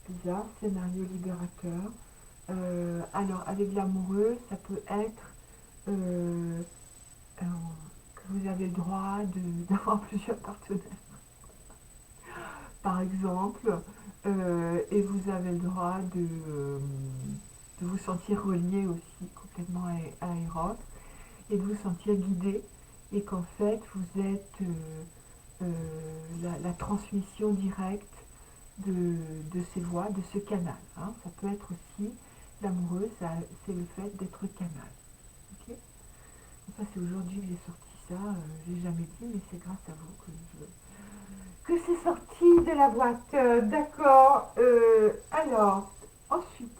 bizarre, scénario libérateur. Alors, avec l'amoureux, ça peut être euh, que vous avez le droit d'avoir plusieurs partenaires, par exemple, et vous avez le droit de vous sentir relié aussi complètement à Eros, et de vous sentir guidé, et qu'en fait, vous êtes la transmission directe de ces voix, de ce canal. Hein. Ça peut être aussi, l'amoureux, c'est le fait d'être canal. Okay, ça, c'est aujourd'hui que j'ai sorti ça. J'ai jamais dit, mais c'est grâce à vous que c'est sorti de la boîte. D'accord. Alors, ensuite,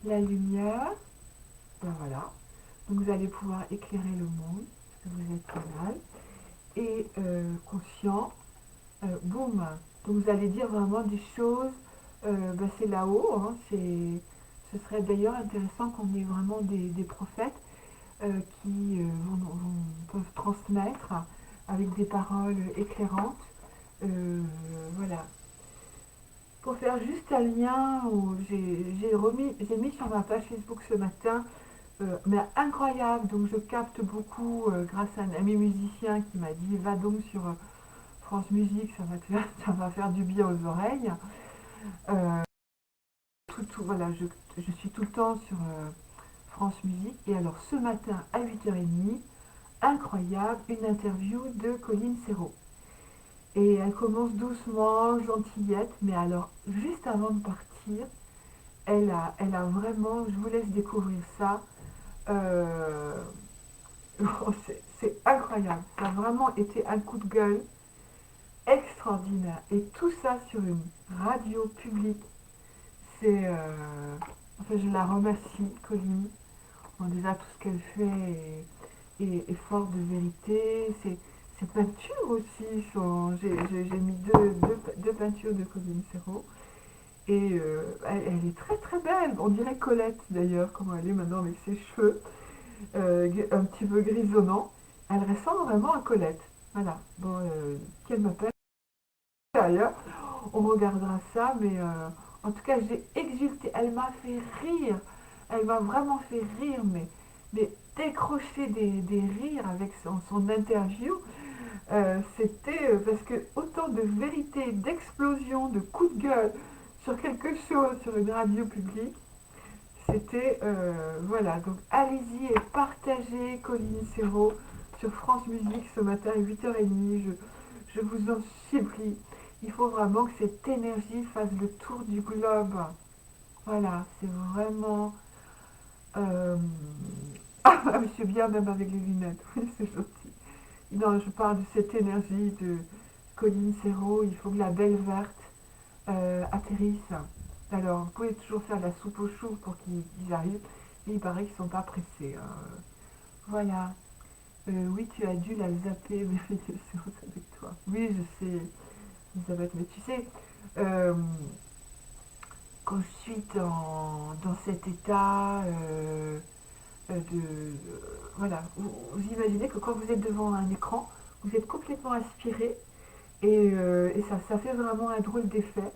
la lumière. Ben voilà. Donc, vous allez pouvoir éclairer le monde, parce que vous êtes canal. Et conscient. Boum. Donc, vous allez dire vraiment des choses. Ben, c'est là-haut. Hein, ce serait d'ailleurs intéressant qu'on ait vraiment des prophètes qui peuvent transmettre avec des paroles éclairantes. Voilà. Pour faire juste un lien, j'ai mis sur ma page Facebook ce matin, mais incroyable, donc je capte beaucoup grâce à un ami musicien qui m'a dit va donc sur France Musique, ça va faire du bien aux oreilles. Euh, voilà, je suis tout le temps sur France Musique, et alors ce matin à 8h30, incroyable, une interview de Colline Serrault. Et elle commence doucement, gentillette, mais alors, juste avant de partir, elle a vraiment, je vous laisse découvrir ça, euh, c'est incroyable, ça a vraiment été un coup de gueule extraordinaire. Et tout ça sur une radio publique, c'est... enfin, je la remercie, Colline. Bon, déjà, tout ce qu'elle fait est fort de vérité. Ses peintures aussi sont... J'ai mis deux peintures de Colline Serrault. Et elle est très très belle. On dirait Colette d'ailleurs, comment elle est maintenant avec ses cheveux un petit peu grisonnants. Elle ressemble vraiment à Colette. Voilà. Bon, qu'elle m'appelle d'ailleurs. On regardera ça, mais en tout cas, j'ai exulté. Elle m'a fait rire. Elle m'a vraiment fait rire, mais décrocher des rires avec son interview. C'était parce que autant de vérité, d'explosion, de coups de gueule sur quelque chose, sur une radio publique, c'était, voilà, donc allez-y et partagez Colline Serrault sur France Musique ce matin à 8h30, je vous en supplie. Il faut vraiment que cette énergie fasse le tour du globe. Voilà, c'est vraiment... Euh... Ah, monsieur bien, même avec les lunettes, oui, c'est gentil. Non, je parle de cette énergie de Colline Serrault, il faut que la belle verte atterrisse. Alors, vous pouvez toujours faire de la soupe aux choux pour qu'ils arrivent, mais il paraît qu'ils ne sont pas pressés. Hein. Voilà. Oui, tu as dû la zapper, merveilleuse séance avec toi. Oui, je sais, Elisabeth, mais tu sais, euh, quand je suis dans cet état voilà, vous imaginez que quand vous êtes devant un écran, vous êtes complètement aspiré et ça fait vraiment un drôle d'effet.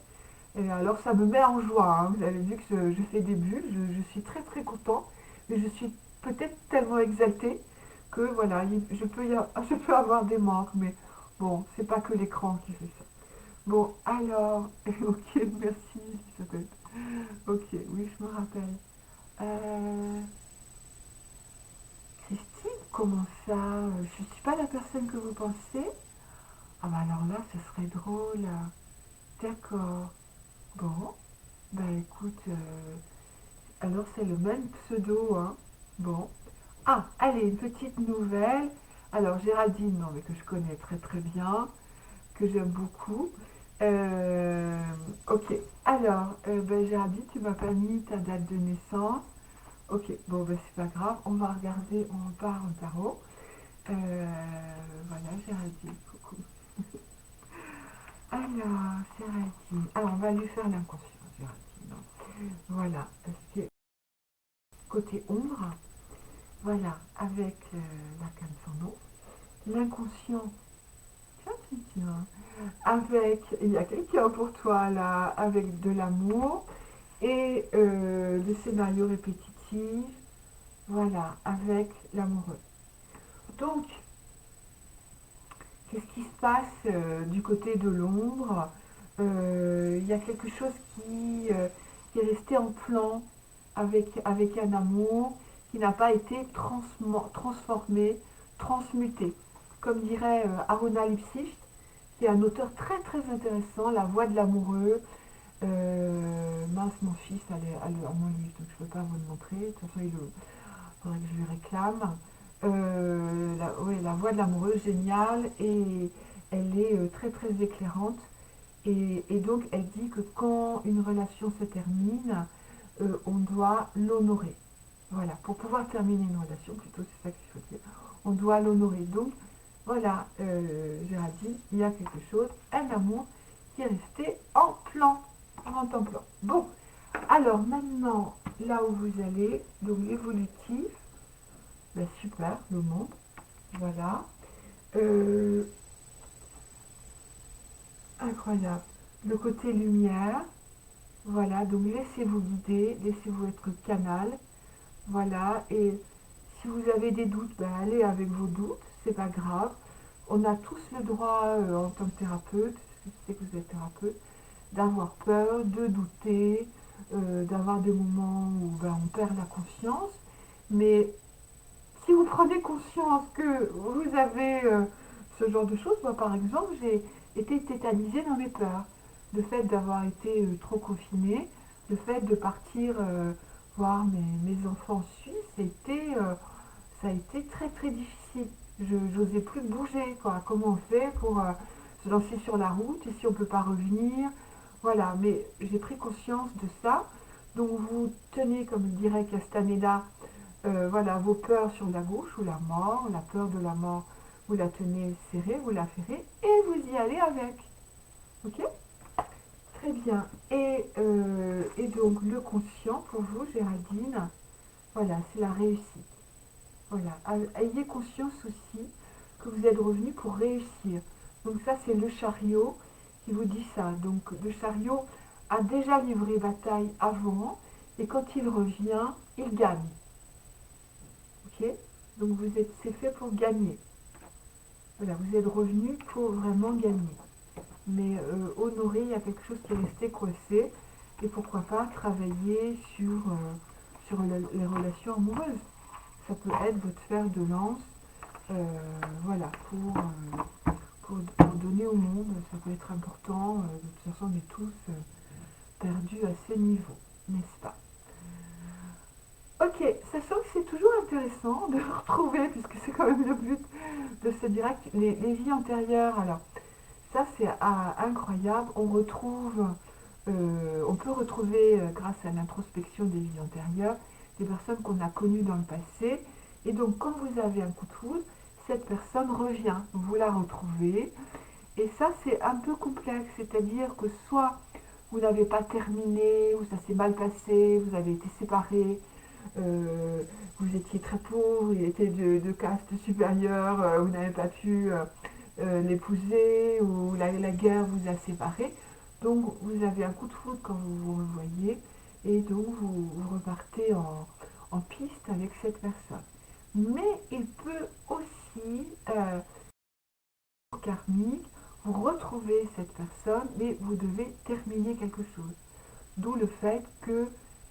Et alors ça me met en joie, hein. Vous avez vu que je fais des bulles, je suis très très content, mais je suis peut-être tellement exaltée que voilà, je peux avoir des manques, mais bon, c'est pas que l'écran qui fait ça. Bon, alors, ok, merci, Elisabeth. Ok, oui, je me rappelle. Euh, Christine, comment ça? Je suis pas la personne que vous pensez? Ah bah alors là, ce serait drôle. D'accord. Bon, bah écoute, alors c'est le même pseudo, hein. Bon. Ah, allez, une petite nouvelle. Alors, Géraldine, non, mais que je connais très très bien, que j'aime beaucoup. Euh, ok, alors, ben, Géraldine, tu m'as pas mis ta date de naissance. Ok, bon, ben, c'est pas grave, on va regarder, on part au tarot. Voilà, Géraldine, coucou. Alors, Géraldine, alors on va lui faire l'inconscient, Géraldine. Voilà, parce que côté ombre, voilà, avec l'arcane son nom, l'inconscient, tiens, tiens, tiens, avec, il y a quelqu'un pour toi là, avec de l'amour et des scénarios répétitifs, voilà, avec l'amoureux. Donc, qu'est-ce qui se passe du côté de l'ombre? Il y a quelque chose qui est resté en plan avec un amour qui n'a pas été transformé, transmuté. Comme dirait Aruna Lipsicht, qui est un auteur très très intéressant, La voix de l'amoureux. Mince, mon fils a mon livre, donc je ne peux pas vous le montrer. De toute façon, il faudrait que je lui réclame. Ouais, La voix de l'amoureux, géniale, et elle est très très éclairante. Et donc, elle dit que quand une relation se termine, on doit l'honorer. Voilà, pour pouvoir terminer une relation, plutôt, c'est ça qu'il faut dire. On doit l'honorer. Donc, voilà, Géraldine, il y a quelque chose, un amour qui est resté en plan, en plan. Bon, alors maintenant, là où vous allez, donc l'évolutif, ben super, le monde, voilà. Euh, Incroyable. Le côté lumière, voilà, donc laissez-vous guider, laissez-vous être canal, voilà, et si vous avez des doutes, ben allez avec vos doutes, c'est pas grave. On a tous le droit, en tant que thérapeute, je sais que vous êtes thérapeute, d'avoir peur, de douter, d'avoir des moments où ben, on perd la confiance, mais si vous prenez conscience que vous avez ce genre de choses, moi par exemple, j'ai été tétanisée dans mes peurs. Le fait d'avoir été trop confinée, le fait de partir voir mes enfants en Suisse, ça a été très très difficile. Je n'osais plus bouger, quoi. Comment on fait pour se lancer sur la route et si on ne peut pas revenir? Voilà, mais j'ai pris conscience de ça. Donc vous tenez, comme dirait Castaneda, voilà, vos peurs sur la gauche ou la peur de la mort, vous la tenez serrée, vous la ferrez et vous y allez avec. Ok? Très bien. Et donc le conscient pour vous, Géraldine, voilà, c'est la réussite. Voilà, ayez conscience aussi que vous êtes revenu pour réussir. Donc ça, c'est le chariot qui vous dit ça. Donc le chariot a déjà livré bataille avant et quand il revient, il gagne. Ok? Donc c'est fait pour gagner. Voilà, vous êtes revenu pour vraiment gagner. Mais honorer, il y a quelque chose qui est resté coincé. Et pourquoi pas travailler sur les relations amoureuses. Ça peut être votre fer de lance, voilà, pour donner au monde. Ça peut être important. De toute façon, on est tous perdus à ce niveau, n'est-ce pas? Ok, sachant que c'est toujours intéressant de retrouver, puisque c'est quand même le but de ce direct, les vies antérieures. Alors, ça c'est incroyable. On peut retrouver, grâce à l'introspection des vies antérieures, des personnes qu'on a connues dans le passé. Et donc, quand vous avez un coup de foudre, cette personne revient, vous la retrouvez. Et ça, c'est un peu complexe, c'est-à-dire que soit vous n'avez pas terminé, ou ça s'est mal passé, vous avez été séparés, euh, vous étiez très pauvre, il était de caste supérieure, vous n'avez pas pu l'épouser, ou la guerre vous a séparés. Donc vous avez un coup de foudre quand vous vous revoyez, et donc vous repartez en piste avec cette personne. Mais il peut aussi karmique vous retrouvez cette personne, mais vous devez terminer quelque chose. D'où le fait que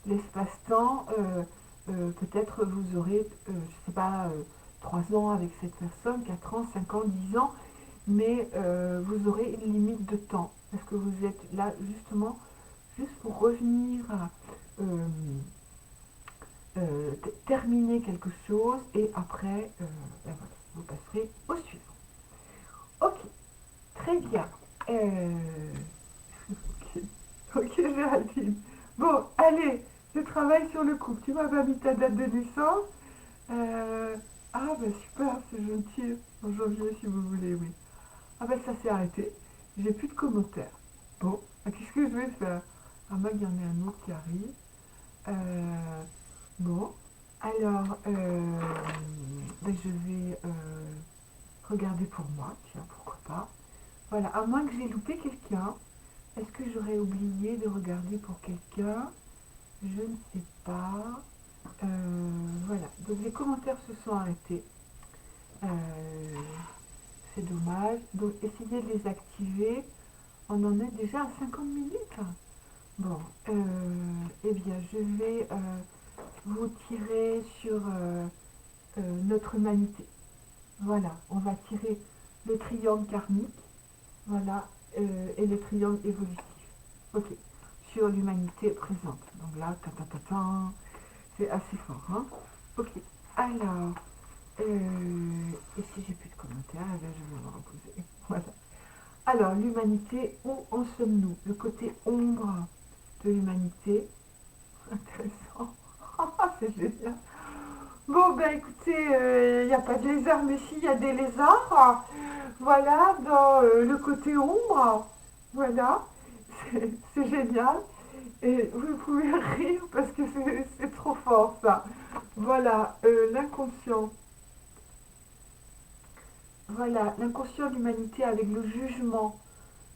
l'espace-temps, peut-être vous aurez, je ne sais pas, 3 ans avec cette personne, 4 ans, 5 ans, 10 ans, mais vous aurez une limite de temps. Parce que vous êtes là justement juste pour revenir euh, terminer quelque chose et après, ben voilà, vous passerez au suivant. Ok, très bien. Ok, ok Géraldine. Bon, allez, je travaille sur le couple. Tu m'as pas mis ta date de naissance. Euh, ah ben super, c'est gentil. En janvier si vous voulez, oui. Ah ben ça s'est arrêté. J'ai plus de commentaires. Bon, qu'est-ce que je vais faire? Ah moi, il y en a un autre qui arrive. Euh, bon, alors, ben, je vais regarder pour moi, tiens, pourquoi pas. Voilà, à moins que j'ai loupé quelqu'un. Est-ce que j'aurais oublié de regarder pour quelqu'un? Je ne sais pas. Voilà, donc les commentaires se sont arrêtés. Euh, c'est dommage. Donc essayez de les activer. On en est déjà à 50 minutes. Bon, eh bien, je vais vous tirer sur notre humanité. Voilà, on va tirer le triangle karmique, voilà, et le triangle évolutif. Ok, sur l'humanité présente. Donc là, ta ta ta ta, c'est assez fort, hein. Ok, alors, et si j'ai plus de commentaires, eh bien, je vais me reposer. Voilà. Alors, l'humanité, où en sommes-nous? Le côté ombre de l'humanité. Intéressant. C'est génial. Bon, ben écoutez, il n'y a pas de lézard, mais si, il y a des lézards. Voilà, dans le côté ombre. Voilà, c'est génial. Et vous pouvez rire parce que c'est trop fort, ça. Voilà, l'inconscient. Voilà, l'inconscient de l'humanité avec le jugement.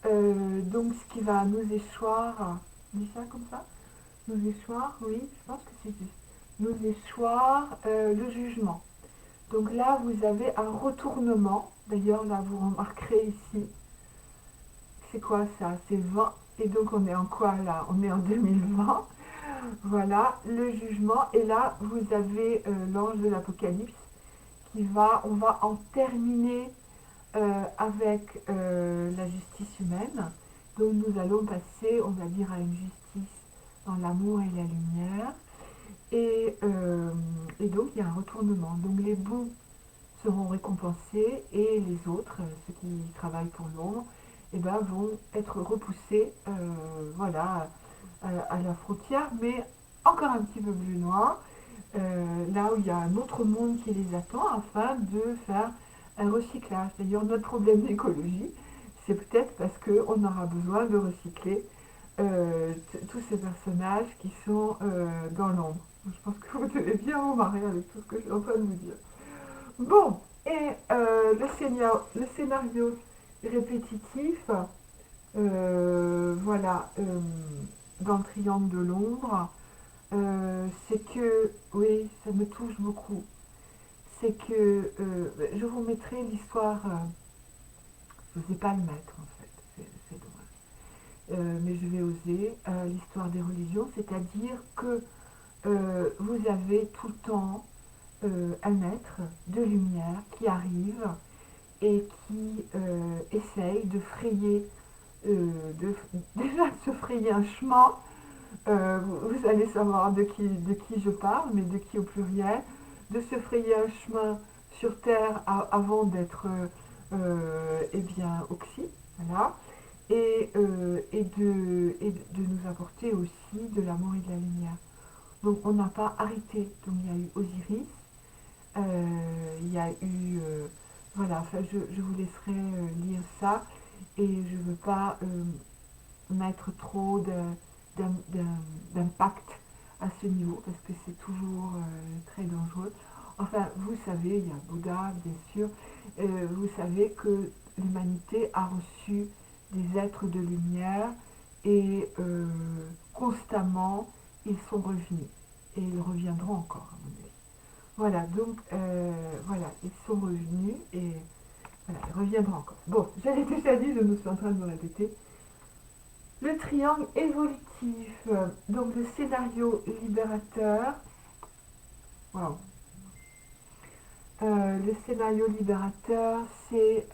Donc, ce qui va nous échoir. On dit ça comme ça? Nous échoir, oui, je pense que c'est juste. Nous échoir, le jugement. Donc là, vous avez un retournement. D'ailleurs, là, vous remarquerez ici, c'est quoi ça? C'est 20. Et donc, on est en quoi là? On est en 2020. Voilà, le jugement. Et là, vous avez l'ange de l'Apocalypse qui va, on va en terminer avec la justice humaine. Donc, nous allons passer, on va dire, à une justice dans l'amour et la lumière. Et donc, il y a un retournement. Donc, les bons seront récompensés et les autres, ceux qui travaillent pour l'ombre, eh ben, vont être repoussés voilà, à la frontière, mais encore un petit peu plus loin, là où il y a un autre monde qui les attend afin de faire un recyclage. D'ailleurs, notre problème d'écologie, c'est peut-être parce qu'on aura besoin de recycler tous ces personnages qui sont dans l'ombre. Je pense que vous devez bien vous marrer avec tout ce que je suis en train de vous dire. Bon, et le scénario répétitif, voilà, dans le triangle de l'ombre, c'est que, oui, ça me touche beaucoup. C'est que, je vous mettrai l'histoire, je n'osais pas le mettre en fait, c'est dommage. Mais je vais oser, l'histoire des religions, c'est-à-dire que vous avez tout le temps un être de lumière qui arrive et qui essaye de frayer, déjà de se frayer un chemin. Vous allez savoir de qui je parle, mais de qui au pluriel, de se frayer un chemin sur Terre avant d'être eh bien, oxy, voilà, et de nous apporter aussi de l'amour et de la lumière. Donc on n'a pas arrêté. Donc il y a eu Osiris, il y a eu voilà, enfin, je vous laisserai lire ça et je ne veux pas mettre trop d'impact à ce niveau parce que c'est toujours très dangereux. Enfin, vous savez, il y a Bouddha, bien sûr, vous savez que l'humanité a reçu des êtres de lumière et constamment ils sont revenus et ils reviendront encore à mon avis. Voilà, donc voilà, ils sont revenus et Voilà, il reviendra encore. Bon, j'avais déjà dit, je me suis en train de me répéter. Le triangle évolutif, donc le scénario libérateur. Wow. Le scénario libérateur, c'est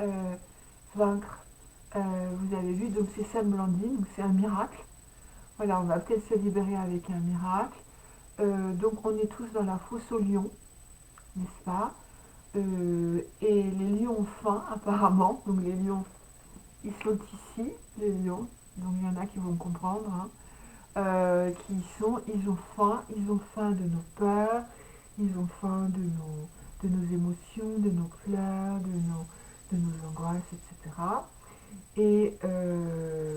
vaincre. Vous avez vu, donc c'est Sam Blandine, donc c'est un miracle. Voilà, on va peut-être se libérer avec un miracle. Donc on est tous dans la fosse aux lions, n'est-ce pas? Et les lions ont faim apparemment, donc les lions, ils sont ici, les lions, donc il y en a qui vont comprendre, hein. Ils ont faim de nos peurs, ils ont faim de nos émotions, de nos pleurs, de nos angoisses, etc. Et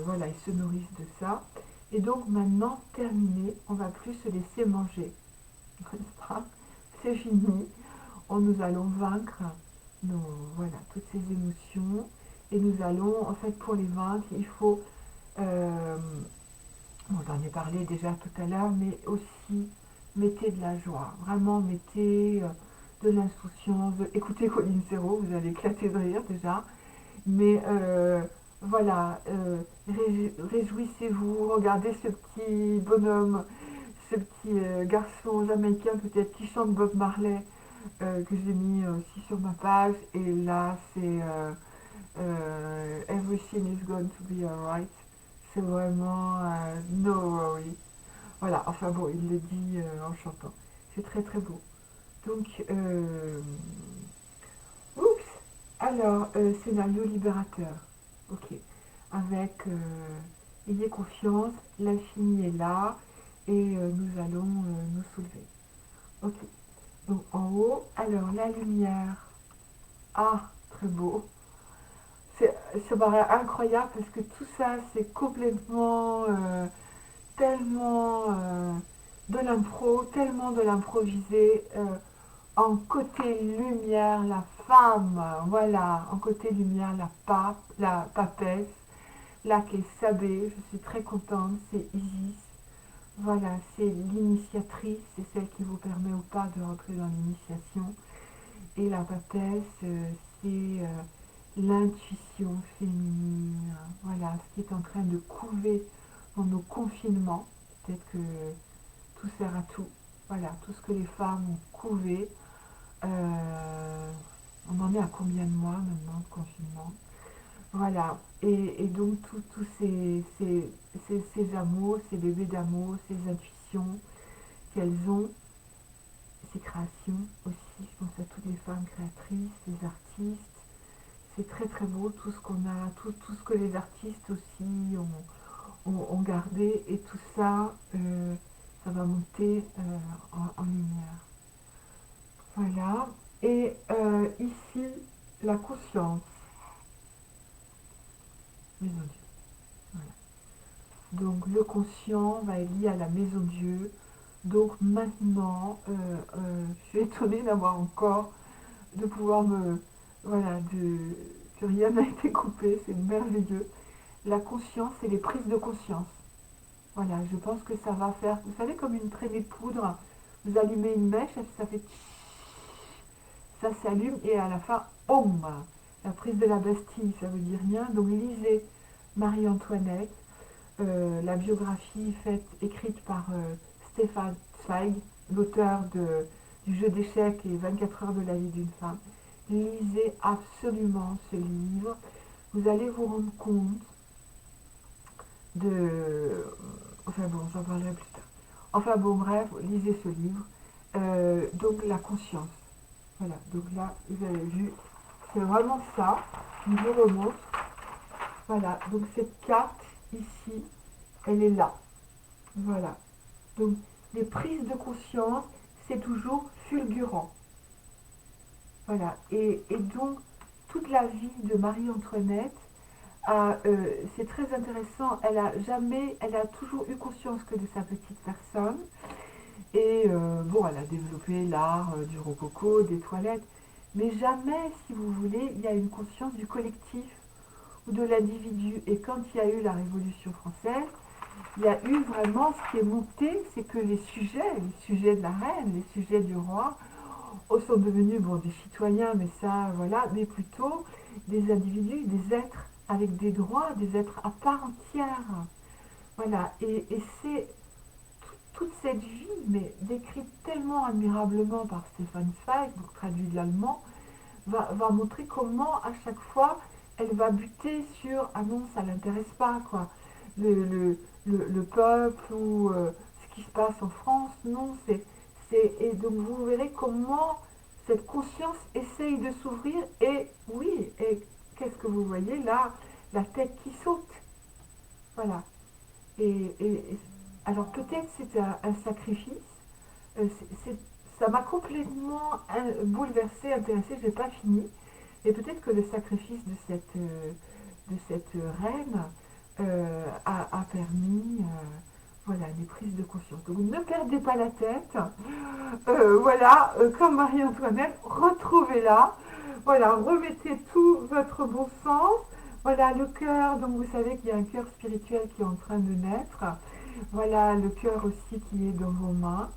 voilà, ils se nourrissent de ça. Et donc maintenant, terminé, on va plus se laisser manger. N'est-ce pas? C'est fini. Nous allons vaincre voilà, toutes ces émotions. Et nous allons, en fait, pour les vaincre, il faut... euh, bon, j'en ai parlé déjà tout à l'heure, mais aussi mettez de la joie. Vraiment, mettez de l'insouciance. Écoutez Colline Serrault, vous allez éclater de rire déjà. Mais voilà, réjouissez-vous, regardez ce petit bonhomme, ce petit garçon jamaïcain peut-être qui chante Bob Marley, que j'ai mis aussi sur ma page. Et là, c'est Everything is going to be alright. C'est vraiment no worry. Voilà, enfin bon, il le dit en chantant. C'est très très beau. Donc, oups, alors, scénario libérateur. Ok. Avec ayez confiance, l'infini est là et nous allons nous soulever. Ok. Donc en haut, alors la lumière. Ah, très beau. Ça paraît incroyable parce que tout ça, c'est complètement, tellement de l'impro, tellement de l'improvisé. En côté lumière, la femme, voilà, en côté lumière, la papesse, là qui est Sabé, je suis très contente, c'est Isis. Voilà, c'est l'initiatrice, c'est celle qui vous permet ou pas de rentrer dans l'initiation. Et la papesse, c'est l'intuition féminine. Voilà, ce qui est en train de couver dans nos confinements. Peut-être que tout sert à tout. Voilà, tout ce que les femmes ont couvé. On en est à combien de mois maintenant de confinement? Voilà, et donc tous ces amours, ces bébés d'amour, ces intuitions qu'elles ont, ces créations aussi, je pense à toutes les femmes créatrices, les artistes. C'est très très beau tout ce qu'on a, tout ce que les artistes aussi ont gardé, et tout ça, ça va monter en lumière. Voilà, et ici, la conscience, maison Dieu. Voilà. Donc le conscient va être lié à la maison Dieu. Donc maintenant, je suis étonnée d'avoir encore, de pouvoir voilà, que rien n'a été coupé, c'est merveilleux. La conscience et les prises de conscience. Voilà, je pense que ça va faire, vous savez, comme une traînée de poudre. Vous allumez une mèche, ça fait ça s'allume et à la fin, OM. La prise de la Bastille, ça veut dire rien. Donc lisez Marie-Antoinette, la biographie écrite par Stéphane Zweig, l'auteur du jeu d'échecs et 24 heures de la vie d'une femme. Lisez absolument ce livre. Vous allez vous rendre compte de... Enfin bon, j'en parlerai plus tard. Enfin bon, bref, lisez ce livre. Donc la conscience. Voilà, donc là, vous avez vu, c'est vraiment ça. Je vous remonte. Voilà, donc cette carte ici, elle est là. Voilà. Donc les prises de conscience, c'est toujours fulgurant. Voilà. Et donc, toute la vie de Marie-Antoinette, c'est très intéressant. Elle a toujours eu conscience que de sa petite personne. Et bon, elle a développé l'art du rococo, des toilettes. Mais jamais, si vous voulez, il y a une conscience du collectif ou de l'individu. Et quand il y a eu la Révolution française, il y a eu vraiment ce qui est monté, c'est que les sujets de la reine, les sujets du roi, sont devenus bon, des citoyens, mais ça, voilà, mais plutôt des individus, des êtres avec des droits, des êtres à part entière. Voilà, et c'est toute cette vie, mais décrite tellement admirablement par Stefan Zweig, donc traduit de l'allemand, va montrer comment à chaque fois elle va buter sur ah non, ça l'intéresse pas, quoi. Le peuple ou ce qui se passe en France, non, et donc vous verrez comment cette conscience essaye de s'ouvrir, et oui, et qu'est-ce que vous voyez là? La tête qui saute, voilà. Alors peut-être c'est un sacrifice. Euh, c'est- c'est- Ça m'a complètement bouleversée, intéressée, je n'ai pas fini. Et peut-être que le sacrifice de cette reine a permis voilà, des prises de conscience. Donc ne perdez pas la tête. Voilà, comme Marie-Antoinette, retrouvez-la. Voilà, remettez tout votre bon sens. Voilà, le cœur, donc vous savez qu'il y a un cœur spirituel qui est en train de naître. Voilà, le cœur aussi qui est dans vos mains.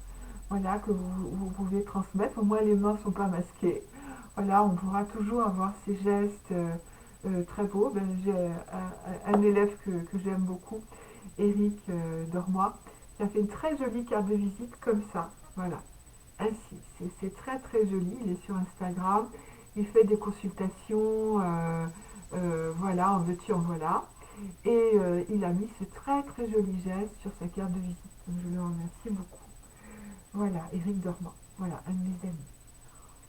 Voilà, que vous pouvez transmettre. Au moins, les mains ne sont pas masquées. Voilà, on pourra toujours avoir ces gestes très beaux. Ben, j'ai un élève que j'aime beaucoup, Eric Dormois, qui a fait une très jolie carte de visite comme ça. Voilà, ainsi. C'est très très joli. Il est sur Instagram. Il fait des consultations, voilà, en veux-tu, en voilà. Et il a mis ce très très joli geste sur sa carte de visite. Donc je le remercie beaucoup. Voilà, Eric Dormant. Voilà, un de mes amis.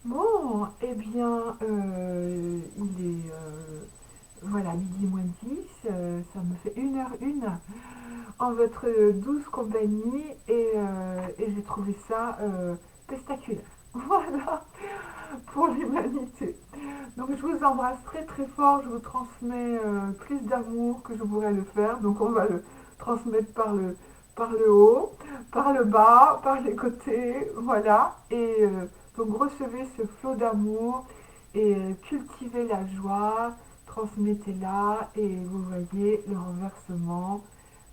Bon, eh bien, il est voilà, midi moins 10, ça me fait 1h01 en votre douce compagnie et j'ai trouvé ça testaculaire. Voilà, pour l'humanité. Donc je vous embrasse très très fort, je vous transmets plus d'amour que je pourrais le faire, donc on va le transmettre par le haut, par le bas, par les côtés, voilà, et donc recevez ce flot d'amour et cultivez la joie, transmettez-la et vous voyez le renversement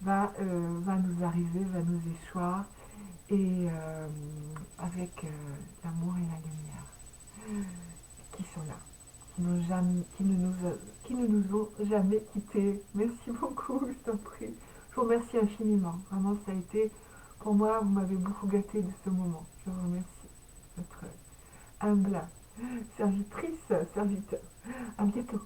va nous arriver, va nous échoir et avec l'amour et la lumière qui sont là, qui ne nous ont jamais quittés. Merci beaucoup, je t'en prie. Je vous remercie infiniment. Vraiment, ça a été, pour moi, vous m'avez beaucoup gâté de ce moment. Je vous remercie. Votre humble servitrice, serviteur. À bientôt.